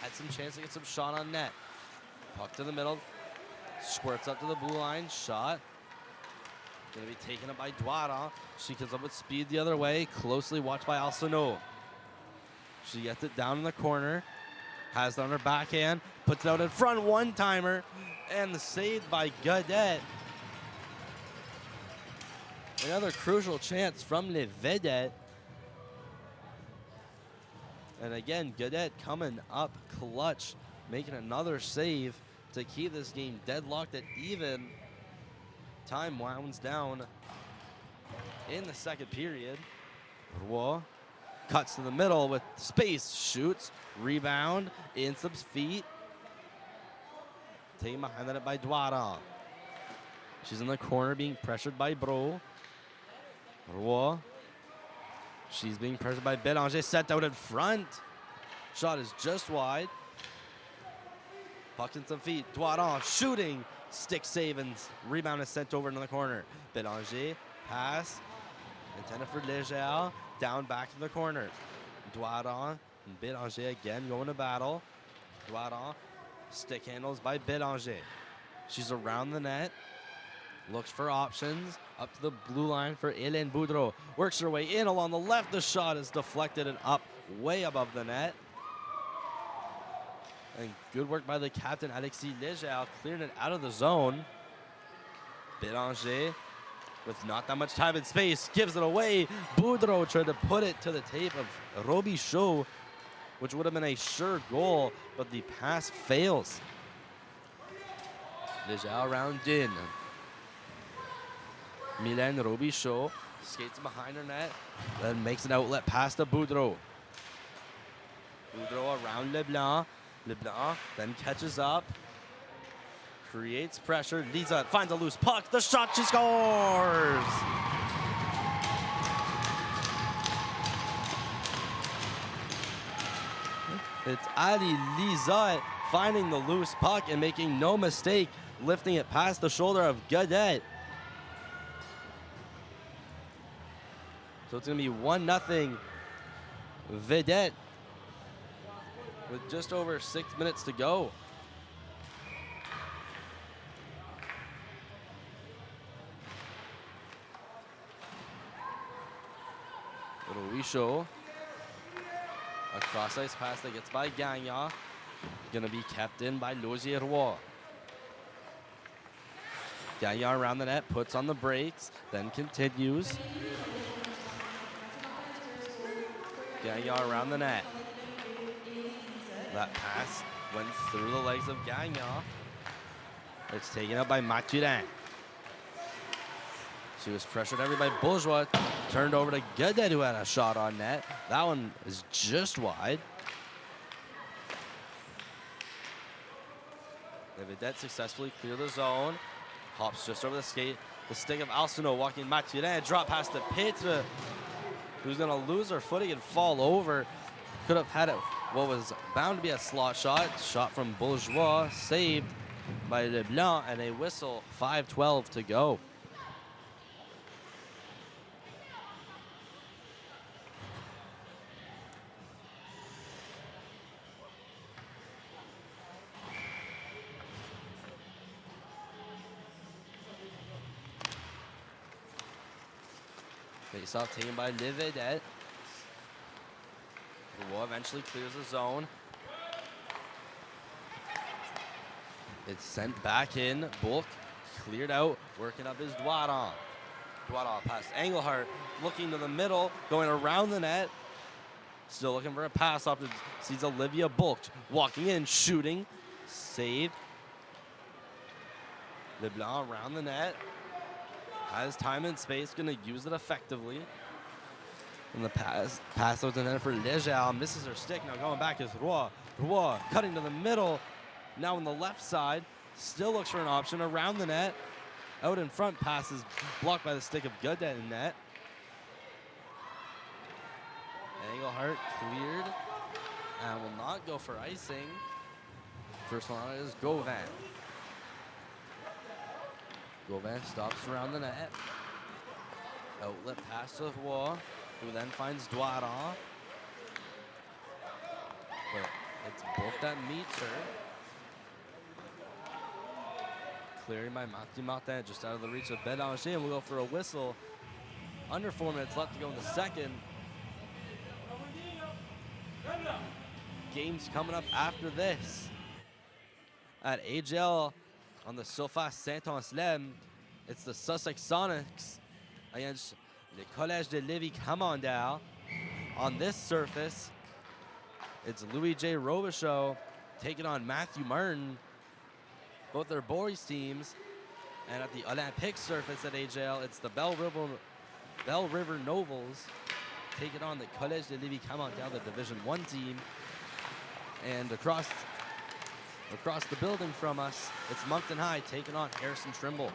had some chance to get some shot on net. Puck to the middle. Squirts up to the blue line. Shot. Going to be taken up by Douarin. She comes up with speed the other way. Closely watched by Alcino. She gets it down in the corner. Has it on her backhand. Puts it out in front. One-timer. And the save by Vedettes. Another crucial chance from Les Vedettes. And again, Vedettes coming up clutch, making another save to keep this game deadlocked at even. Time winds down in the second period. Roy cuts to the middle with space, shoots, rebound, in some feet. Taken behind that by Douarin. She's in the corner being pressured by Bro. Roy. She's being pressured by Bélanger, set out in front. Shot is just wide. Puck in some feet. Douarin shooting. Stick save and rebound is sent over into the corner. Bélanger, pass. Intended for Leger. Down back to the corner. Douarin and Bélanger again going to battle. Douarin. Stick handles by Bélanger. She's around the net. Looks for options. Up to the blue line for Hélène Boudreau. Works her way in along the left. The shot is deflected and up way above the net. And good work by the captain, Alexis Leger, clearing it out of the zone. Bélanger, with not that much time and space, gives it away. Boudreau tried to put it to the tape of Robichaud, which would have been a sure goal, but the pass fails. Leger around in. Mylène Robichaud skates behind her net, then makes an outlet pass to Boudreau. Boudreau around Leblanc. Leblanc then catches up, creates pressure. Lizotte finds a loose puck. The shot, she scores! It's Ali Lizotte finding the loose puck and making no mistake, lifting it past the shoulder of Vedettes. So it's going to be 1-0 Vedettes with just over 6 minutes to go. Louis-J-Robichaud. A cross-ice pass that gets by Gagnon. Going to be kept in by Louis-J-Robichaud. Gagnon around the net, puts on the brakes, then continues. Gagnon around the net. That pass went through the legs of Gagnon. It's taken up by Mathieu-Martin. She was pressured heavily by Bourgeois. Turned over to Vedettes, who had a shot on net. That one is just wide. The Vedettes successfully clear the zone. Hops just over the skate. The stick of Alcino walking Mathieu-Martin. Drop past to Petre, who's going to lose her footing and fall over. Could have had it, what was bound to be a slot shot. Shot from Bourgeois, saved by Leblanc, and a whistle. 5:12 to go. Face-off taken by Vedettes. Roy eventually clears the zone. It's sent back in. Bulk cleared out, working up his Doiron. Doiron past Engelhardt, looking to the middle, going around the net. Still looking for a pass off. Sees Olivia Bulk walking in, shooting, saved. Leblanc around the net. Has time and space, going to use it effectively. And the pass out to the net for Leger. Misses her stick. Now going back is Roy. Roy cutting to the middle. Now on the left side. Still looks for an option around the net. Out in front, passes blocked by the stick of Vedettes in net. Engelhardt cleared and will not go for icing. First one is Gauvin. Gauvin stops around the net. Outlet pass to Roy, who then finds Doiron. But it's Bulk that meets her. Clearing by Mathieu-Martin, just out of the reach of Bélanger, and we'll go for a whistle. Under 4 minutes left to go in the second. Games coming up after this. At AGL on the Sofa Saint-Anselme, it's the Sussex Sonics against the Collège de Lévis-Commandeur. On this surface, it's Louis-J-Robichaud taking on Mathieu-Martin. Both their boys teams. And at the Olympic surface at AGL, it's the Belle River Novels taking on the Collège de Lévis-Commandeur, the Division 1 team. And across the building from us, it's Moncton High taking on Harrison Trimble.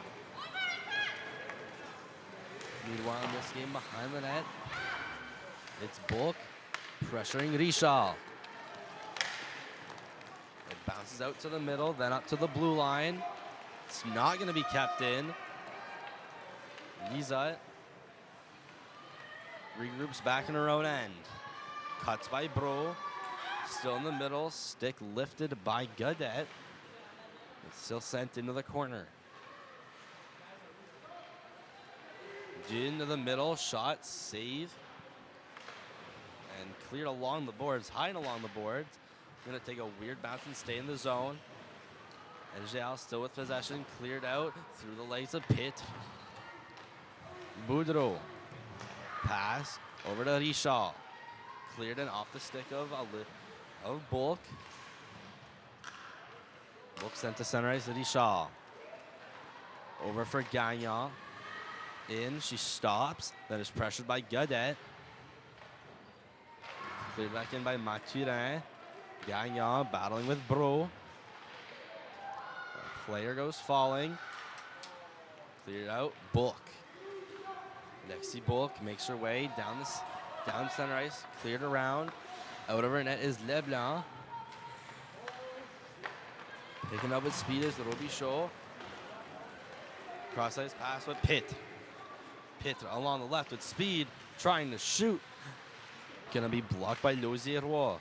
Meanwhile, in this game behind the net, it's Bulk pressuring Richard. It bounces out to the middle, then up to the blue line. It's not going to be kept in. Lisa regroups back in her own end. Cuts by Bro. Still in the middle. Stick lifted by Vedettes. It's still sent into the corner. Into the middle. Shot. Save. And cleared along the boards. Hiding along the boards. Going to take a weird bounce and stay in the zone. And Géal still with possession. Cleared out through the legs of Pitt. Boudreau. Pass over to Richard. Cleared and off the stick of Bulk. Bulk sent to center ice to Richard. Over for Gagnon. In, she stops. Then is pressured by Vedettes. Cleared back in by Mathurin. Gagnon battling with Bro. The player goes falling. Cleared out. Bulk. Lexi Bulk makes her way down center ice. Cleared around. Out of her net is Leblanc. Picking up with speed is Robichaud. Cross ice pass with Pitt. Pitt along the left with speed, trying to shoot. Gonna be blocked by Louis-J-Robichaud.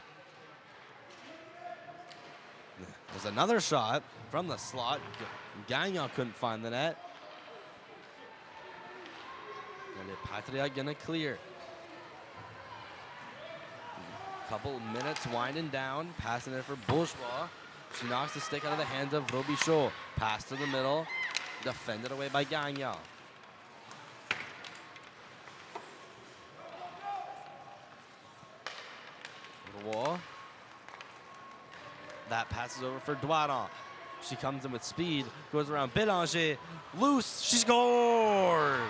There's another shot from the slot. Gagnon couldn't find the net. And the Patriots gonna clear. Couple minutes winding down, passing it for Bourgeois. She knocks the stick out of the hands of Robichaud. Pass to the middle, defended away by Gagnon. Roy. That passes over for Doiron. She comes in with speed, goes around Bélanger, loose, she scores!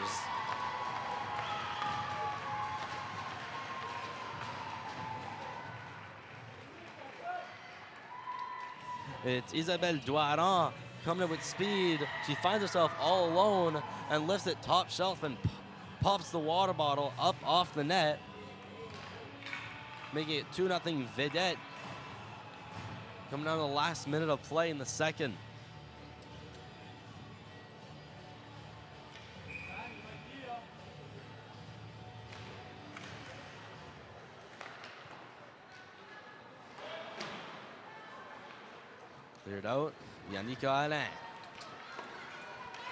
It's Isabelle Doiron coming in with speed. She finds herself all alone and lifts it top shelf and pops the water bottle up off the net, making it 2-0 Vedettes. Coming down to the last minute of play in the second. Cleared out, Yannicka Alain.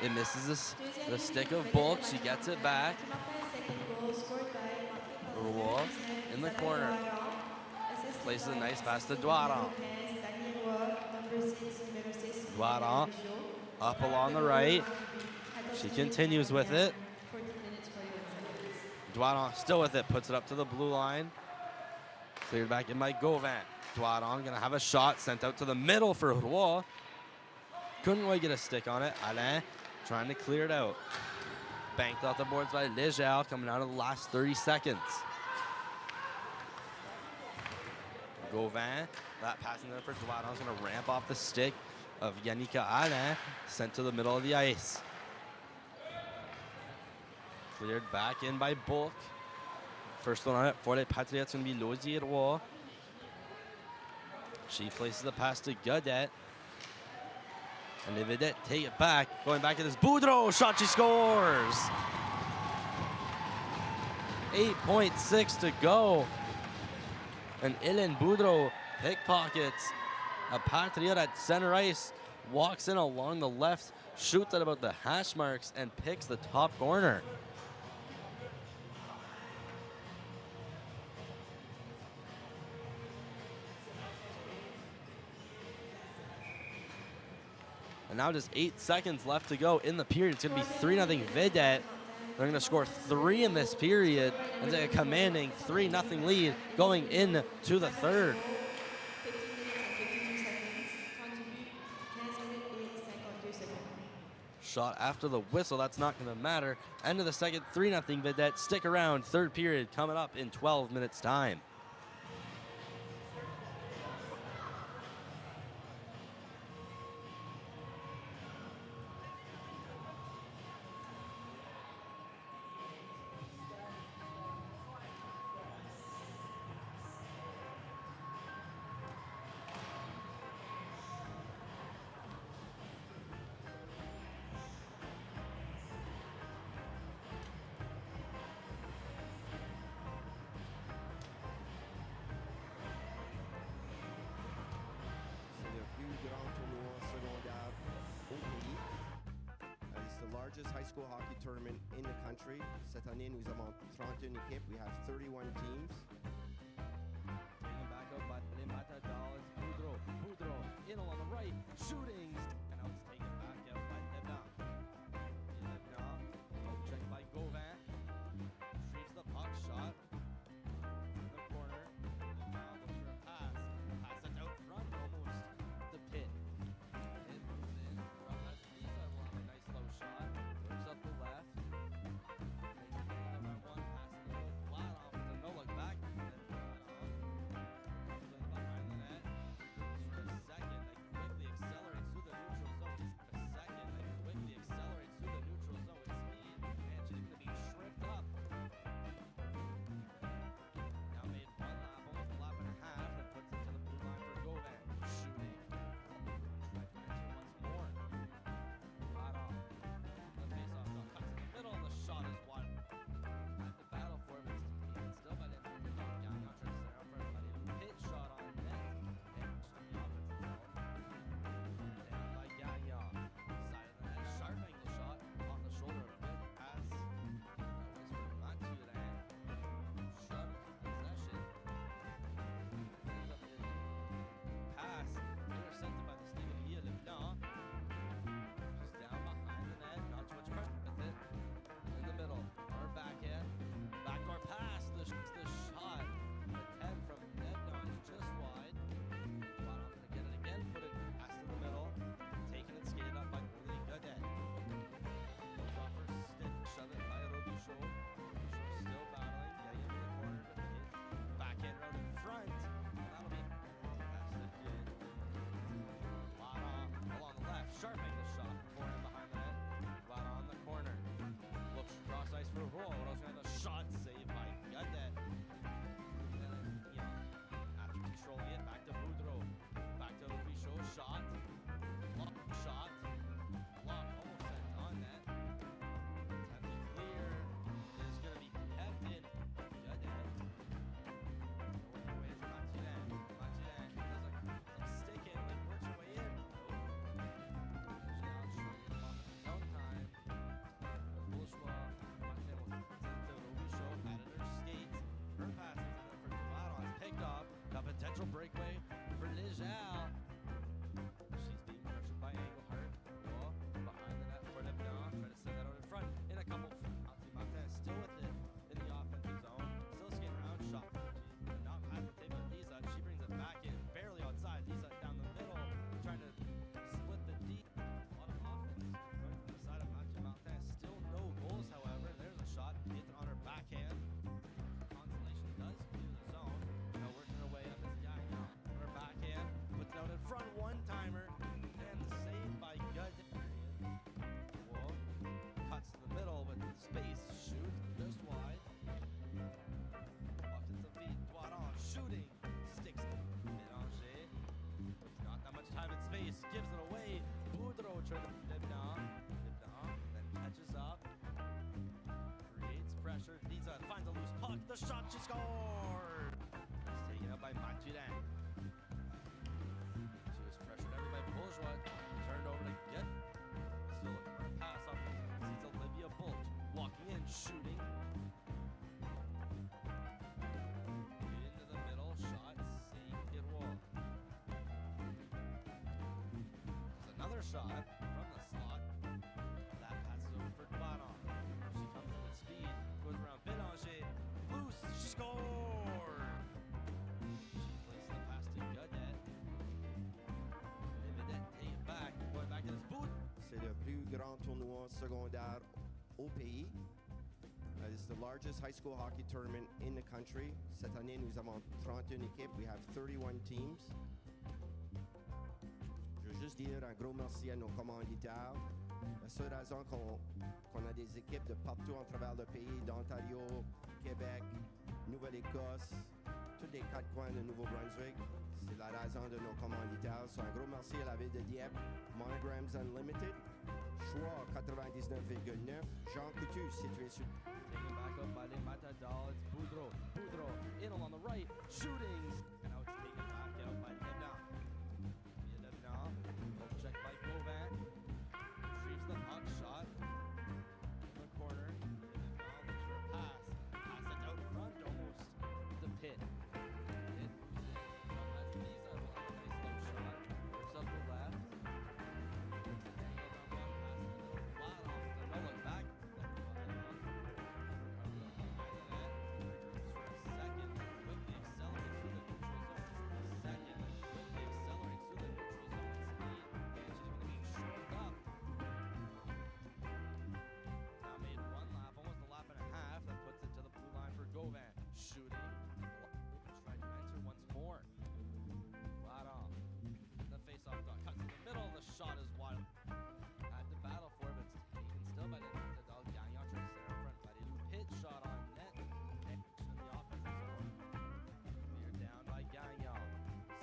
It misses the stick of Bulk. She gets it back. Roy in the corner. Places a nice pass to Doiron. Doiron up along the right. She continues with it. Doiron still with it, puts it up to the blue line. Cleared back in by Gauvin. Doiron gonna have a shot sent out to the middle for Roy. Couldn't really get a stick on it. Alain trying to clear it out. Banked off the boards by Legel coming out of the last 30 seconds. Gauvin, that passing there for Doiron's gonna ramp off the stick of Yannicka Alain, sent to the middle of the ice. Cleared back in by Bulk. First one on it for the Patriots gonna be Louis-J-Robichaud. She places the pass to Vedettes. And the Vedettes take it back. Going back to this Boudreau shot, she scores! 8.6 to go. And Hélène Boudreau pickpockets a Patriot at center ice, walks in along the left, shoots at about the hash marks, and picks the top corner. And now just 8 seconds left to go in the period. It's going to be 3-0 Vedettes. They're going to score 3 in this period and take a commanding 3-0 lead going into the third. Shot after the whistle, that's not going to matter. End of the second, 3-0 Vedettes. Stick around, third period coming up in 12 minutes time. High school hockey tournament in the country. Cette année, nous avons 31 équipes. We have 31 teams. Taken back up by les Matadors. Boudreau in along the right, shooting. And now it's taken back out by Leblanc. Leblanc, checked by Gauvin. Retrieves the puck, shot. In the corner. Now looks for a pass. Pass it out front, almost the pit. It moves in. Rafael Lisa will have a nice low shot. Up the left. Makes it 1-1 pass in the middle. Flat off with a no look back. And behind the net. Goes for a second. That quickly accelerates through toward Leblanc. Leblanc then catches up. Creates pressure. Lisa finds a loose puck. The shot, she scored! It's taken up by Mathieu-Martin. She was pressured every by Bourgeois. Turned over to get. Still looking for a pass off. Sees Olivia Bolt walking in, shooting. Into the middle, shot, save, it wall. There's another shot from the slot. That passes over for Baron. She comes in with speed, goes around Bélanger, loose, score! She places the pass to Vedettes. Vedettes take it back, going back in his boot. C'est le plus grand tournoi secondaire au pays. It's the largest high school hockey tournament in the country. Cette année, nous avons 31 équipes. We have 31 teams. Je veux juste dire un gros merci à nos commanditaires. La seule raison qu'on a des équipes de partout à travers le pays, d'Ontario, Québec, Nouvelle-Écosse, tous les quatre coins de Nouveau-Brunswick, c'est la raison de nos commanditaires. So, un gros merci à la ville de Dieppe, Monograms Unlimited, Choix 99,9, Jean Coutu, situé sur... Taken back up by Les Matadors. It's Boudreau. Boudreau in on the right, shooting. And now it's taken back out by Leblanc. Leblanc, hook check by Gauvin. Retrieves the puck shot. In the corner. Leblanc looks for a pass. Pass it out front almost. The pit. Pit. Has these on a nice low shot. Works up the left. Angled on one pass in the middle. Flat off. The no look back. Gauvin shooting. Trying to enter once more. Flat off. The face-off dot cuts in the middle. The shot is wide. Had to battle for it, but it's taken still by the dog. Gagnon trying to stay in front. But a pitch shot on net. And the offensive zone. Cleared down by Gagnon.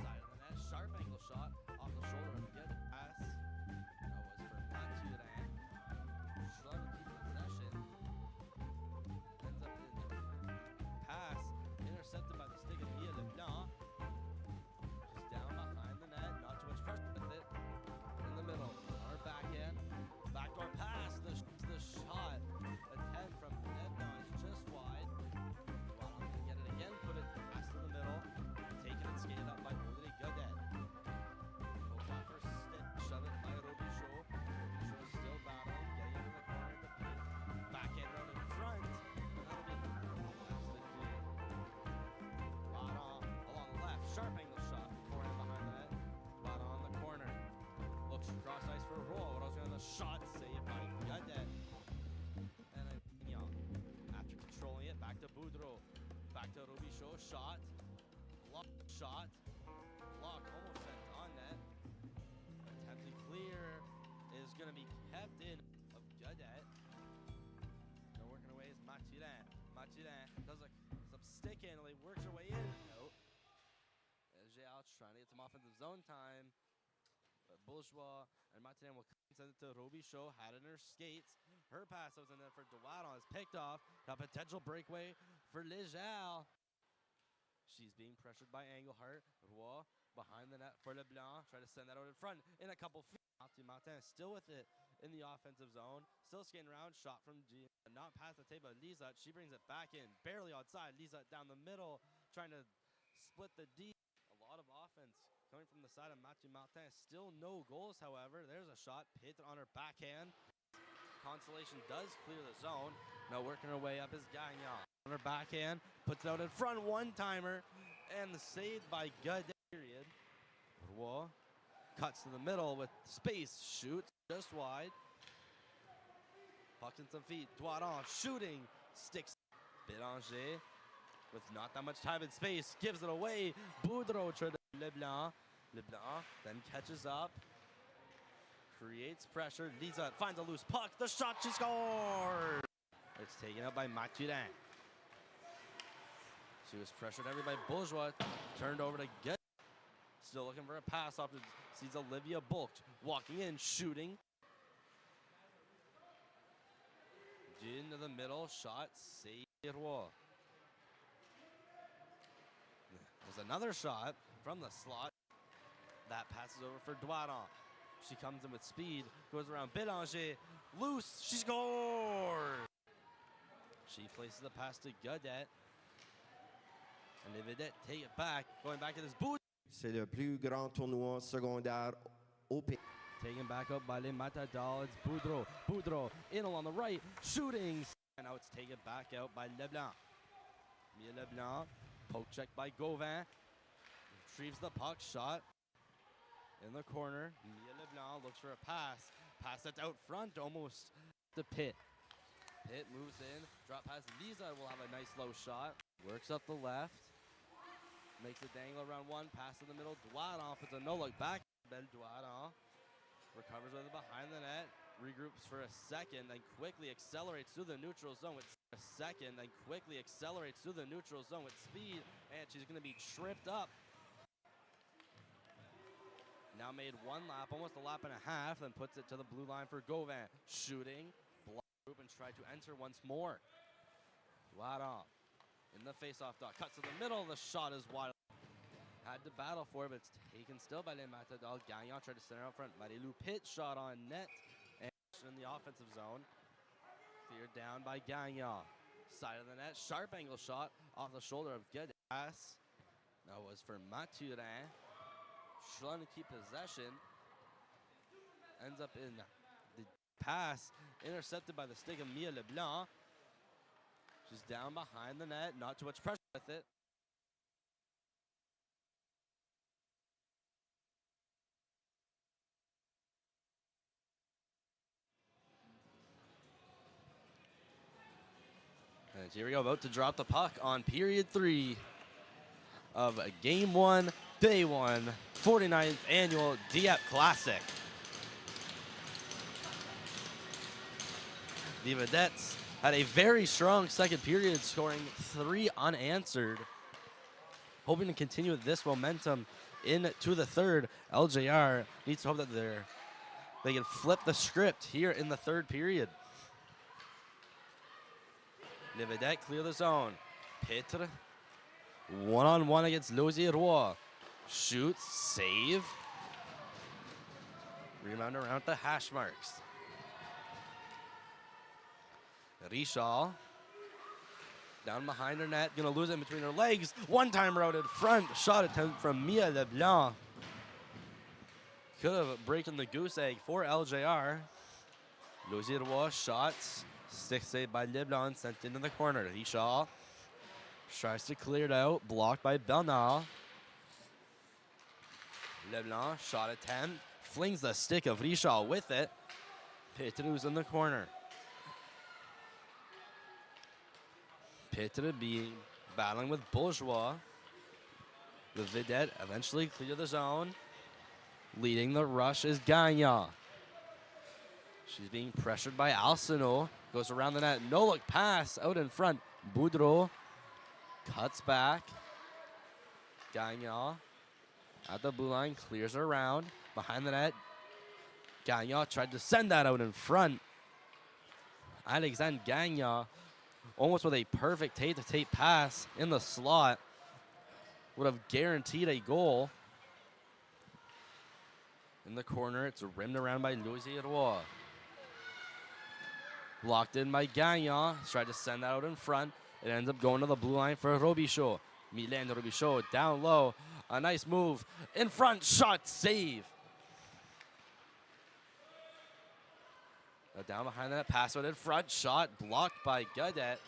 Side of the net. Sharp angle shot off the shoulder. Good pass. That was for Mathieu-Martin. Struggled to keep possession. Ends up in pass intercepted by the stick of Mia Leblanc. She's down behind the net, not too much pressure with it. In the middle, on her backhand, backdoor pass. The shot, a 10 from Leblanc is just wide. Well, I'm gonna get it again, put it pass in the middle, taken and skated up by Vedettes. Goes off her stick, shove it by Louis-J-Robichaud. Louis-J-Robichaud still battling, getting into the corner of the paint. Backhand round in front. Sharp angle shot forehand behind the net. But on the corner. Looks across ice for a roll. What else going to the shot saved by Vedettes. And Young. After controlling it, back to Boudreau. Back to Robichaud. Shot. Block shot. Block almost sent on net. Attempted clear is going to be kept in of Vedettes. They're working away is Mathieu-Martin. Mathieu-Martin does some stick handling, works her way in. Nope. Géal trying to get some offensive zone time. But Bourgeois and Martin will send it to Robichaud. Had it in her skates. Her pass was in there for Duadon. Is picked off. Got potential breakaway for Légal. She's being pressured by Engelhardt. Roy behind the net for Leblanc. Try to send that out in front in a couple feet. Mathieu-Martin still with it in the offensive zone. Still skating around. Shot from G. Not past the table. Lisa. She brings it back in. Barely outside. Lisa down the middle. Trying to split the D. A lot of offense coming from the side of Mathieu-Martin. Still no goals, however. There's a shot hit on her backhand. Consolation does clear the zone. Now working her way up is Gagnon. On her backhand, puts it out in front, one-timer, and the save by Vedettes. Period. Roy cuts to the middle with space, shoots just wide. Puck in some feet. Duadon shooting, sticks. Bélanger. With not that much time and space, gives it away. Boudreau to Leblanc. Leblanc then catches up. Creates pressure. Lisa finds a loose puck. The shot, she scores! It's taken up by Mathieu-Martin. She was pressured every by Bourgeois. Turned over to get. Still looking for a pass off. Sees Olivia Bulch walking in, shooting. Into the middle, shot, save Roy. There's another shot from the slot. That passes over for Douaron. She comes in with speed, goes around Bélanger, loose, she scores! She places the pass to Vedettes. And les Vedettes take it back, going back to this boot. C'est le plus grand tournoi secondaire au pays. Taken back up by les Matadors, it's Boudreau. Boudreau in along the right, shooting. And now it's taken back out by Leblanc. Mia Leblanc, poke check by Gauvin. Retrieves the puck, shot in the corner. Mia Leblanc looks for a pass. Pass that's out front, almost to Pitt. Pitt moves in, drop pass. Lisa will have a nice low shot. Works up the left. Makes a dangle around one, pass in the middle. Douaron puts a no-look back. Belle Douaron recovers with it behind the net. Regroups for a second, then quickly accelerates through the neutral zone with speed, and she's going to be tripped up. Now made one lap, almost a lap and a half, then puts it to the blue line for Gauvin. Shooting, block group, and try to enter once more. Douaron in the face-off dot, cuts to the middle, the shot is wide. Had to battle for it, but it's taken still by Les Matadors. Gagnon tried to center out front. Marie-Lou Pitt shot on net and in the offensive zone. Cleared down by Gagnon. Side of the net, sharp angle shot off the shoulder of Vedettes. That was for Mathieu-Martin. Trying to keep possession. Ends up in the pass, intercepted by the stick of Mia Leblanc. She's down behind the net, not too much pressure with it. And here we go, about to drop the puck on period 3 of game 1, day 1, 49th annual Dieppe Classic. The Vedettes had a very strong second period, scoring 3 unanswered. Hoping to continue this momentum into the third. LJR needs to hope that they can flip the script here in the third period. Les Vedettes clear the zone. Petre, one-on-one against Louis-J-Robichaud. Shoots, save. Rebound around the hash marks. Richaud, down behind her net, gonna lose it between her legs. One-time routed front, shot attempt from Mia Leblanc. Could have broken the goose egg for LJR. Louis-J-Robichaud shots. Stick saved by Leblanc, sent into the corner. Richaud tries to clear it out, blocked by Bernard. Leblanc, shot attempt, flings the stick of Richaud with it. Petrus in the corner. Petre battling with Bourgeois. The Vedette eventually clear the zone. Leading the rush is Gagnon. She's being pressured by Alcino. Goes around the net. No-look pass out in front. Boudreau cuts back. Gagnon at the blue line. Clears around. Behind the net. Gagnon tried to send that out in front. Alexandre Gagnon almost with a perfect tape-to-tape pass in the slot. Would have guaranteed a goal. In the corner, it's rimmed around by Louis-J-Robichaud. Blocked in by Gagnon. Tried to send that out in front. It ends up going to the blue line for Robichaud. Mylène Robichaud down low. A nice move. In front, shot, save. Now down behind that, pass out in front. Shot blocked by Vedettes.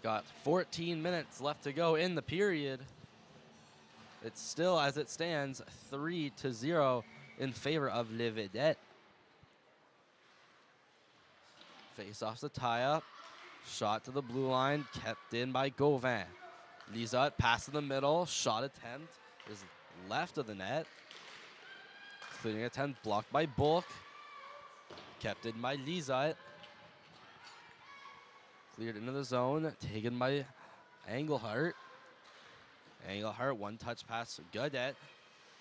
Got 14 minutes left to go in the period. It's still, as it stands, 3-0 in favor of Les Vedettes. Face-off's a tie-up. Shot to the blue line, kept in by Gauvin. Lizotte, pass in the middle. Shot attempt is left of the net. Clearing attempt blocked by Bulk. Kept in by Lizotte. Cleared into the zone, taken by Engelhart. Engelhart, one touch pass, Vedettes.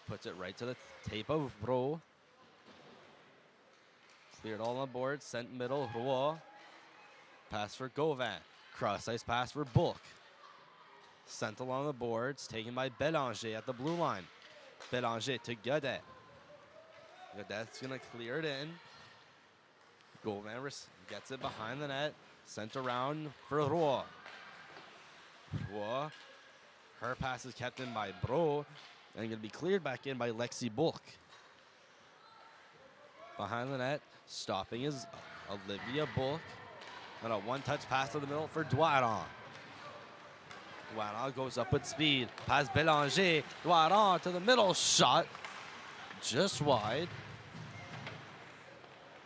Puts it right to the tape of Bro. Cleared all on the board, sent middle, Roy. Pass for Gauvin. Cross ice pass for Bulk. Sent along the boards, taken by Bélanger at the blue line. Bélanger to Vedettes. Vedettes gonna clear it in. Gauvin gets it behind the net. Sent around for Roy. Roy. Her pass is kept in by Bro. And going to be cleared back in by Lexi Bulk. Behind the net, stopping is Olivia Bulk. And a one-touch pass to the middle for Doiron. Doiron goes up with speed. Pass Bélanger. Doiron to the middle. Shot just wide.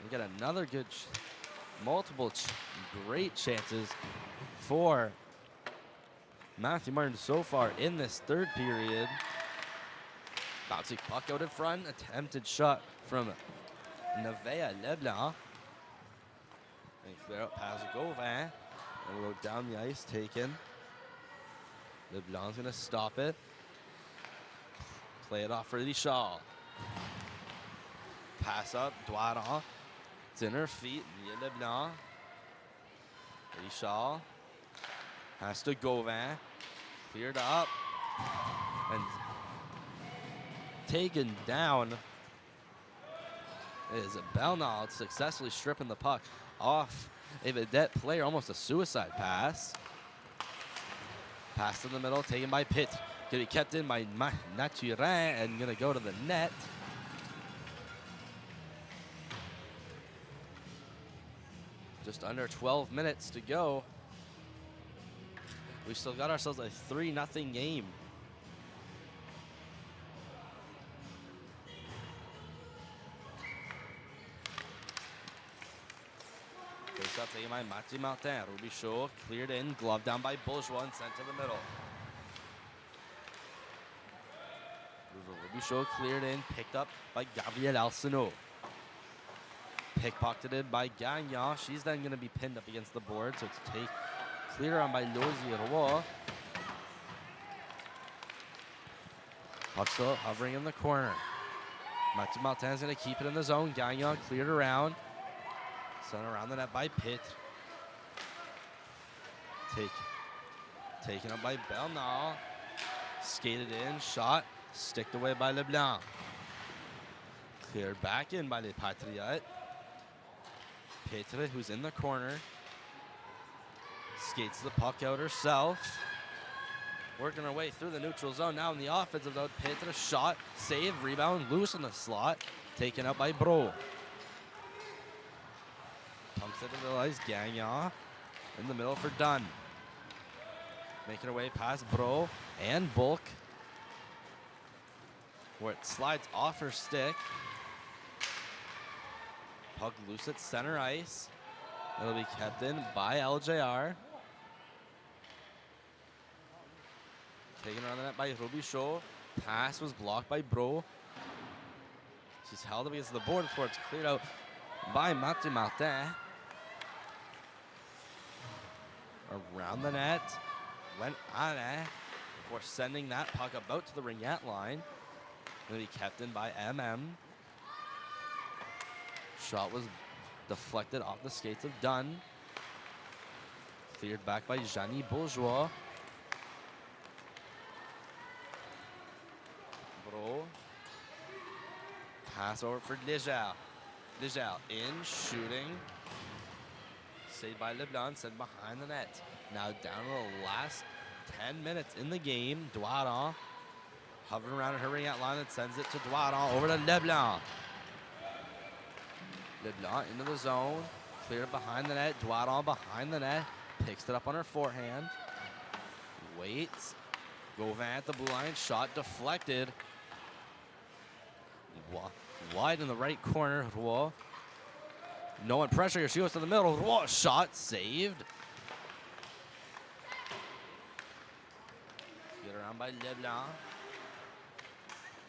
We get another good, great chances for Mathieu-Martin so far in this third period. Bouncing puck out in front. Attempted shot from Nevaeh Leblanc. And clear out pass Gauvin. And we'll go down the ice, taken. Leblanc's going to stop it. Play it off for Richard. Pass up, Doiron. It's in her feet, via Leblanc. Richard. Has to Gauvin. Cleared up. And taken down is Belnald, successfully stripping the puck off a Vedettes player, almost a suicide pass. Pass in the middle, taken by Pitt. Gonna be kept in by Mathieu-Martin and gonna go to the net. Just under 12 minutes to go. We've still got ourselves a 3-0 game. Face up taken by Mathieu-Martin. Robichaud cleared in, gloved down by Bourgeois and sent to the middle. Robichaud cleared in, picked up by Gabrielle Arsenault. Pickpocketed by Gagnon. She's then going to be pinned up against the board, so it's clear on by Louis-J-Robichaud. Puck still hovering in the corner. Mathieu-Martin's going to keep it in the zone. Gagnon cleared around. Sent around the net by Pitt. Taken up by Bernard. Skated in, shot, sticked away by Leblanc. Cleared back in by les Patriotes. Petre, who's in the corner, skates the puck out herself. Working her way through the neutral zone. Now in the offensive zone, Petre shot, save, rebound, loose in the slot. Taken up by Bro. Pumps it into the ice, Gagnon in the middle for Dunn. Making her way past Bro and Bulk, where it slides off her stick. Puck loose at center ice. It'll be kept in by LJR. Taken around the net by Robichaud. Pass was blocked by Bro. She's held up against the board before it's cleared out by Mathieu-Martin. Around the net. Went on it before sending that puck about to the ringette line. Going to be kept in by MM. Shot was deflected off the skates of Dunn. Cleared back by Jeannie Bourgeois. Bro. Pass over for Legel. Legel in, shooting. Saved by Leblanc, sent behind the net. Now down to the last 10 minutes in the game. Doiron hovering around her ringette line and sends it to Doiron over to Leblanc. Leblanc into the zone, cleared behind the net. Doiron behind the net, picks it up on her forehand. Waits. Gauvin at the blue line, shot deflected. Wide in the right corner, Roy. No one pressure here, she goes to the middle. Roy, shot saved. Get around by Leblanc.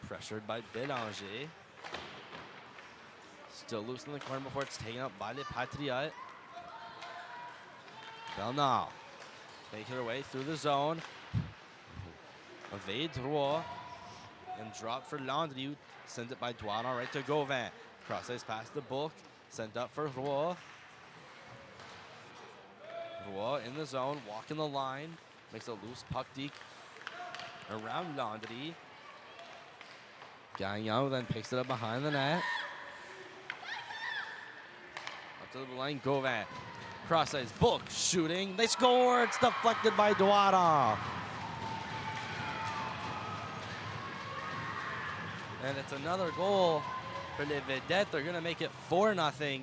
Pressured by Bélanger. Still loose in the corner before it's taken up by Les Patriotes. Bernard making her way through the zone. Evade Roy and drop for Landry. Who sends it by Douaron right to Gauvin. Cross-ice pass to Bulk. Sent up for Roy. Roy in the zone, walking the line. Makes a loose puck deke around Landry. Gagnon then picks it up behind the net. Up to the line, Gauvin. Cross-ice, Bulk shooting. They score. It's deflected by Douaron. And it's another goal for the Vedettes. They're going to make it 4-0.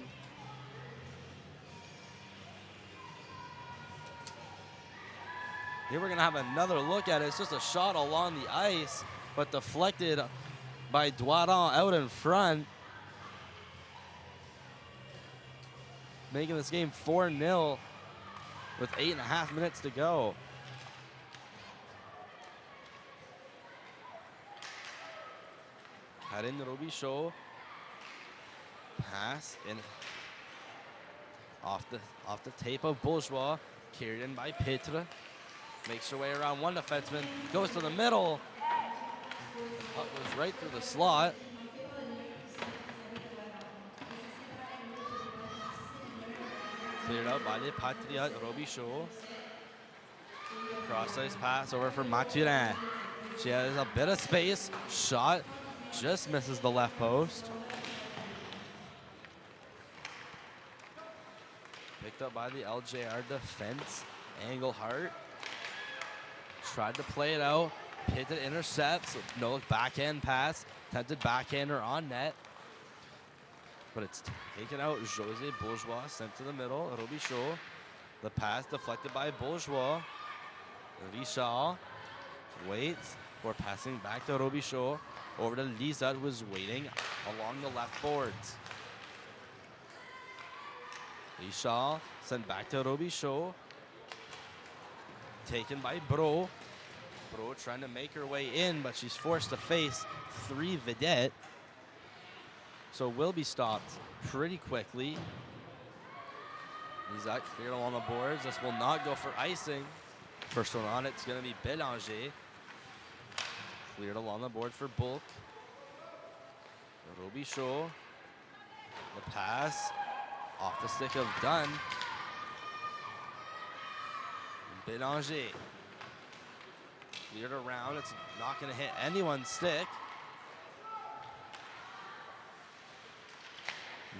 Here we're going to have another look at it. It's just a shot along the ice, but deflected by Douaron out in front. Making this game 4-0 with 8.5 minutes to go. Mathieu-Robichaud. Pass in off the tape of Bourgeois. Carried in by Petre. Makes her way around one defenseman. Goes to the middle. Puck goes right through the slot. Cleared out by the Patriotes, Robichaud. Cross-ice pass over for Mathieu-Martin. She has a bit of space. Shot just misses the left post. Picked up by the LJR defense. Engelhardt tried to play it out. Hit it, intercepts. No backhand pass. Attempted backhander on net. But it's taken out. José Bourgeois sent to the middle. Robichaud. The pass deflected by Bourgeois. Richard waits for passing back to Robichaud. Over to Lisa, who is waiting along the left boards. Richard sent back to Robichaud. Taken by Bro. Bro trying to make her way in, but she's forced to face 3 Vedettes. So will be stopped pretty quickly. Lisa cleared along the boards. This will not go for icing. First one on it's going to be Bélanger. Cleared along the board for Bulk. Robichaud. The pass off the stick of Dunn. Bélanger. Cleared around. It's not going to hit anyone's stick.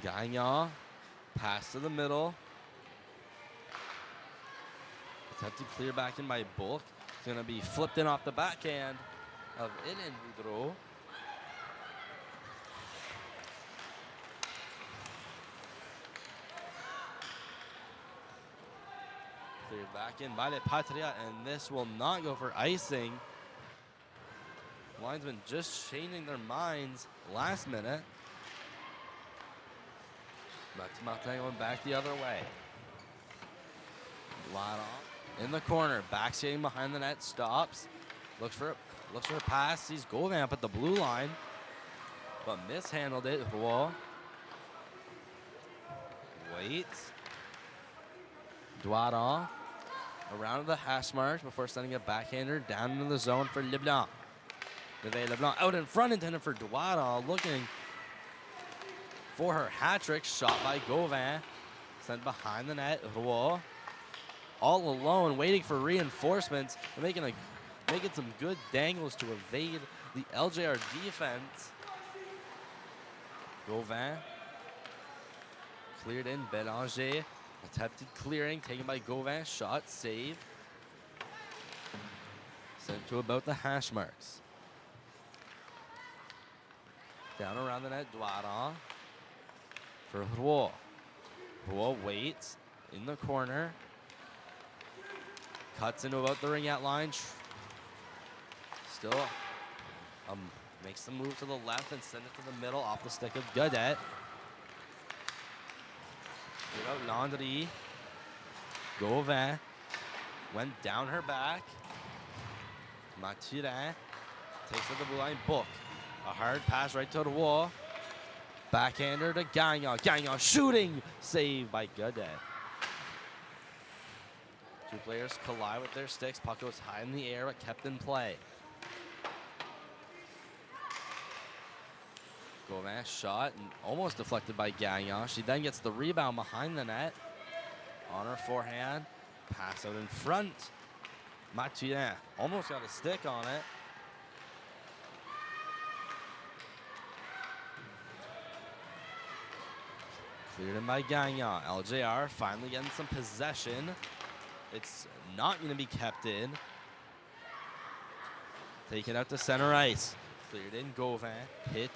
Gagnon. Pass to the middle. Attempted clear back in by Bulk. It's going to be flipped in off the backhand of Eden Boudreau. Cleared back in by the Patriotes, and this will not go for icing. Linesmen just changing their minds last minute. Mathieu-Martin going back the other way. Line off in the corner, back skating behind the net, stops, looks for a pass, sees Gauvin up at the blue line, but mishandled it. Roy waits. Douaron around to the hash mark before sending a backhander down into the zone for Leblanc. Leblanc out in front, intended for Douaron, looking for her hat trick. Shot by Gauvin, sent behind the net. Roy all alone, waiting for reinforcements, and making some good dangles to evade the LJR defense. Gauvin cleared in. Bélanger attempted clearing, taken by Gauvin. Shot, save. Sent to about the hash marks. Down around the net, Douaron for Roy. Roy waits in the corner. Cuts into about the ring-out line. Still makes the move to the left and send it to the middle off the stick of Godet. Get out Landry. Gauvin went down her back. Mathieu-Martin takes it to the blue line. Book. A hard pass right to the wall. Backhander to Gagnon. Gagnon shooting. Saved by Godet. Two players collide with their sticks. Puck goes high in the air, but kept in play. Gauvin shot and almost deflected by Gagnon. She then gets the rebound behind the net. On her forehand, pass out in front. Mathieu-Martin almost got a stick on it. Cleared in by Gagnon. LJR finally getting some possession. It's not going to be kept in. Take it out to center ice. Cleared in. Gauvin hit.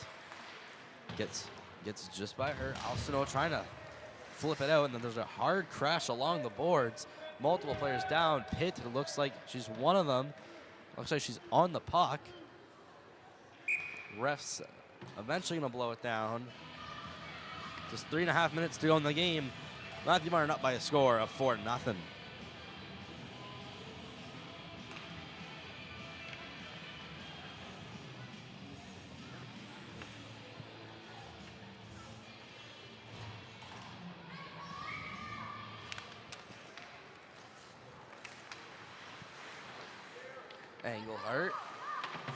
Gets just by her. Alcino trying to flip it out, and then there's a hard crash along the boards. Multiple players down. Pitt, it looks like she's one of them. Looks like she's on the puck. Refs eventually going to blow it down. Just 3.5 minutes to go in the game. Mathieu-Martin up by a score of 4-0. Engelhardt.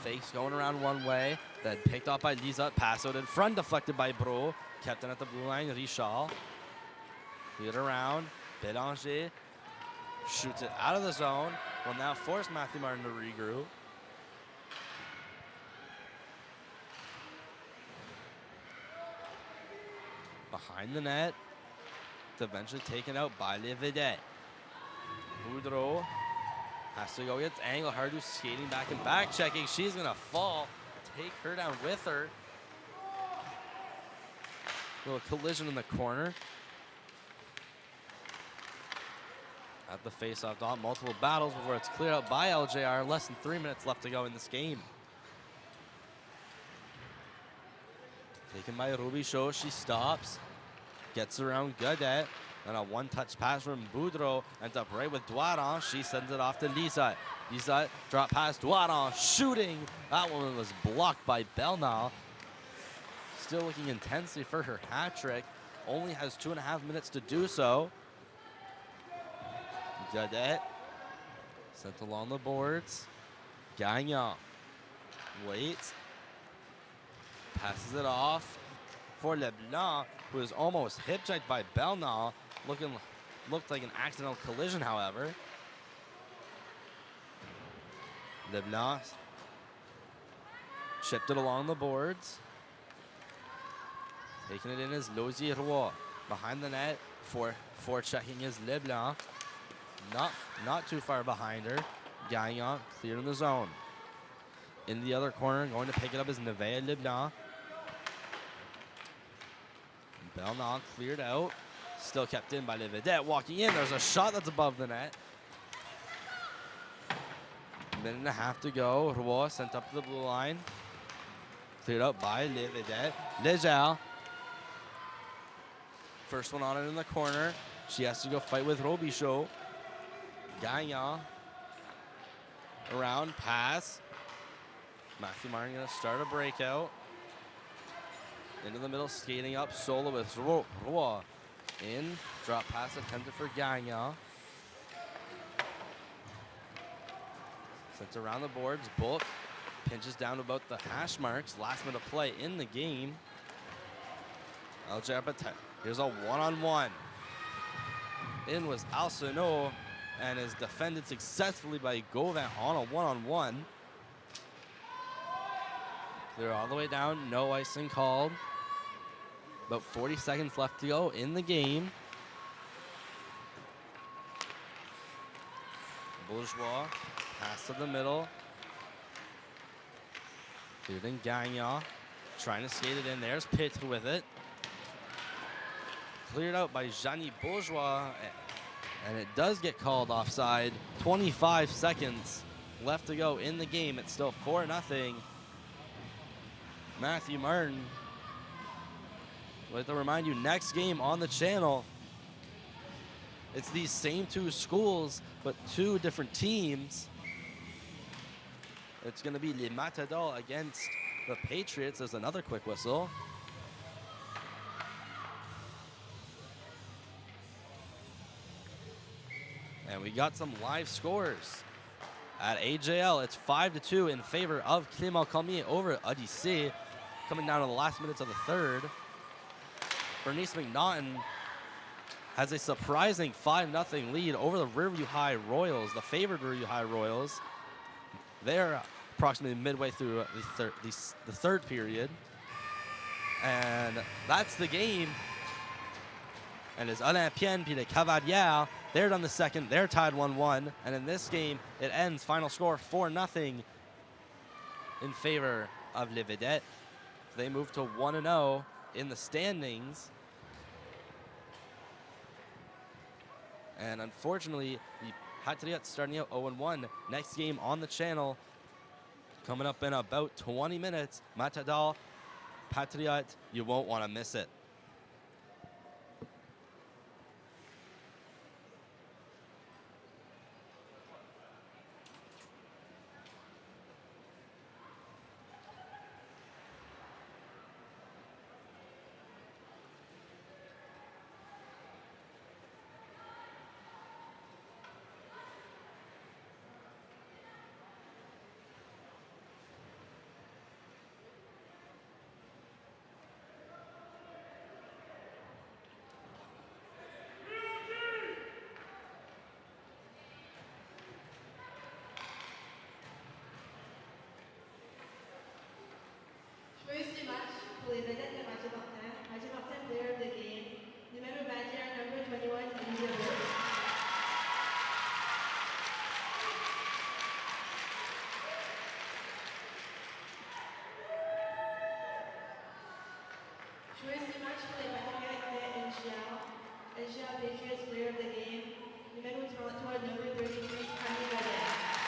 Fakes going around one way. Then picked off by Lisa. Pass out in front. Deflected by Bro. Kept in at the blue line. Richard. Cleared around. Bélanger. Shoots it out of the zone. Will now force Mathieu-Martin to regroup. Behind the net. It's eventually taken out by Les Vedettes. Boudreau has to go against Engelhardt, who's skating back and back checking. She's going to fall. Take her down with her. Little collision in the corner. At the face-off dot, multiple battles before it's cleared out by LJR. Less than 3 minutes left to go in this game. Taken by Robichaud, she stops. Gets around Vedettes. And a one-touch pass from Boudreau. Ends up right with Doiron. She sends it off to Lisa. Lisa drop pass. Doiron shooting. That one was blocked by Belnal. Still looking intensely for her hat trick. Only has 2.5 minutes to do so. Vedettes sent along the boards. Gagnon waits. Passes it off for Leblanc, who is almost hip-checked by Belnal. Looked like an accidental collision, however. Leblanc chipped it along the boards. Taking it in is Louis-J-Robichaud. Behind the net, for checking is Leblanc. Not too far behind her. Gagnon cleared in the zone. In the other corner, going to pick it up is Nevaeh Leblanc. Belnal cleared out. Still kept in by Les Vedettes. Walking in, there's a shot that's above the net. 1.5 minutes to go. Roy sent up to the blue line. Cleared out by Les Vedettes. Leger. First one on it in the corner. She has to go fight with Robichaud. Gagnon. Around, pass. Mathieu-Martin going to start a breakout. Into the middle, skating up, solo with Roy. In, drop pass attempted for Gagnon. Sent around the boards, Book pinches down to about the hash marks. Last minute of play in the game. LJR Patet. Here's a one-on-one. In was Alcino and is defended successfully by Gauvin on a one-on-one. They're all the way down, no icing called. About 40 seconds left to go in the game. Bourgeois, pass to the middle. Cleared in Gagnon, trying to skate it in. There's Pitt with it. Cleared out by Jeannie Bourgeois, and it does get called offside. 25 seconds left to go in the game. It's still 4-0. Mathieu-Martin. I'd like to remind you, next game on the channel, it's these same two schools, but two different teams. It's going to be Les Matadors against the Patriots. There's another quick whistle. And we got some live scores. At AJL, it's 5-2 in favor of Clément Cormier over Odyssey. Coming down to the last minutes of the third. Bernice McNaughton has a surprising 5-0 lead over the Riverview High Royals, the favored Riverview High Royals. They're approximately midway through the third period. And that's the game. And as Olympienne puis les Cavalières, they're done the second. They're tied 1-1. And in this game, it ends final score 4-0 in favor of Les Vedettes. They move to 1-0 in the standings. And unfortunately, the Patriotes starting out 0-1. Next game on the channel coming up in about 20 minutes. Matador, Patriots, you won't want to miss it. Joueuse du match pour les vedettes de Mathieu-Martin. Mathieu-Martin, player of the game. Numéro 21, number 21, Louis-J-Robichaud. Joueuse du match pour les Patriotes de LGA Patriots, player of the game. Numéro 33, number 33, Camille Vedettes.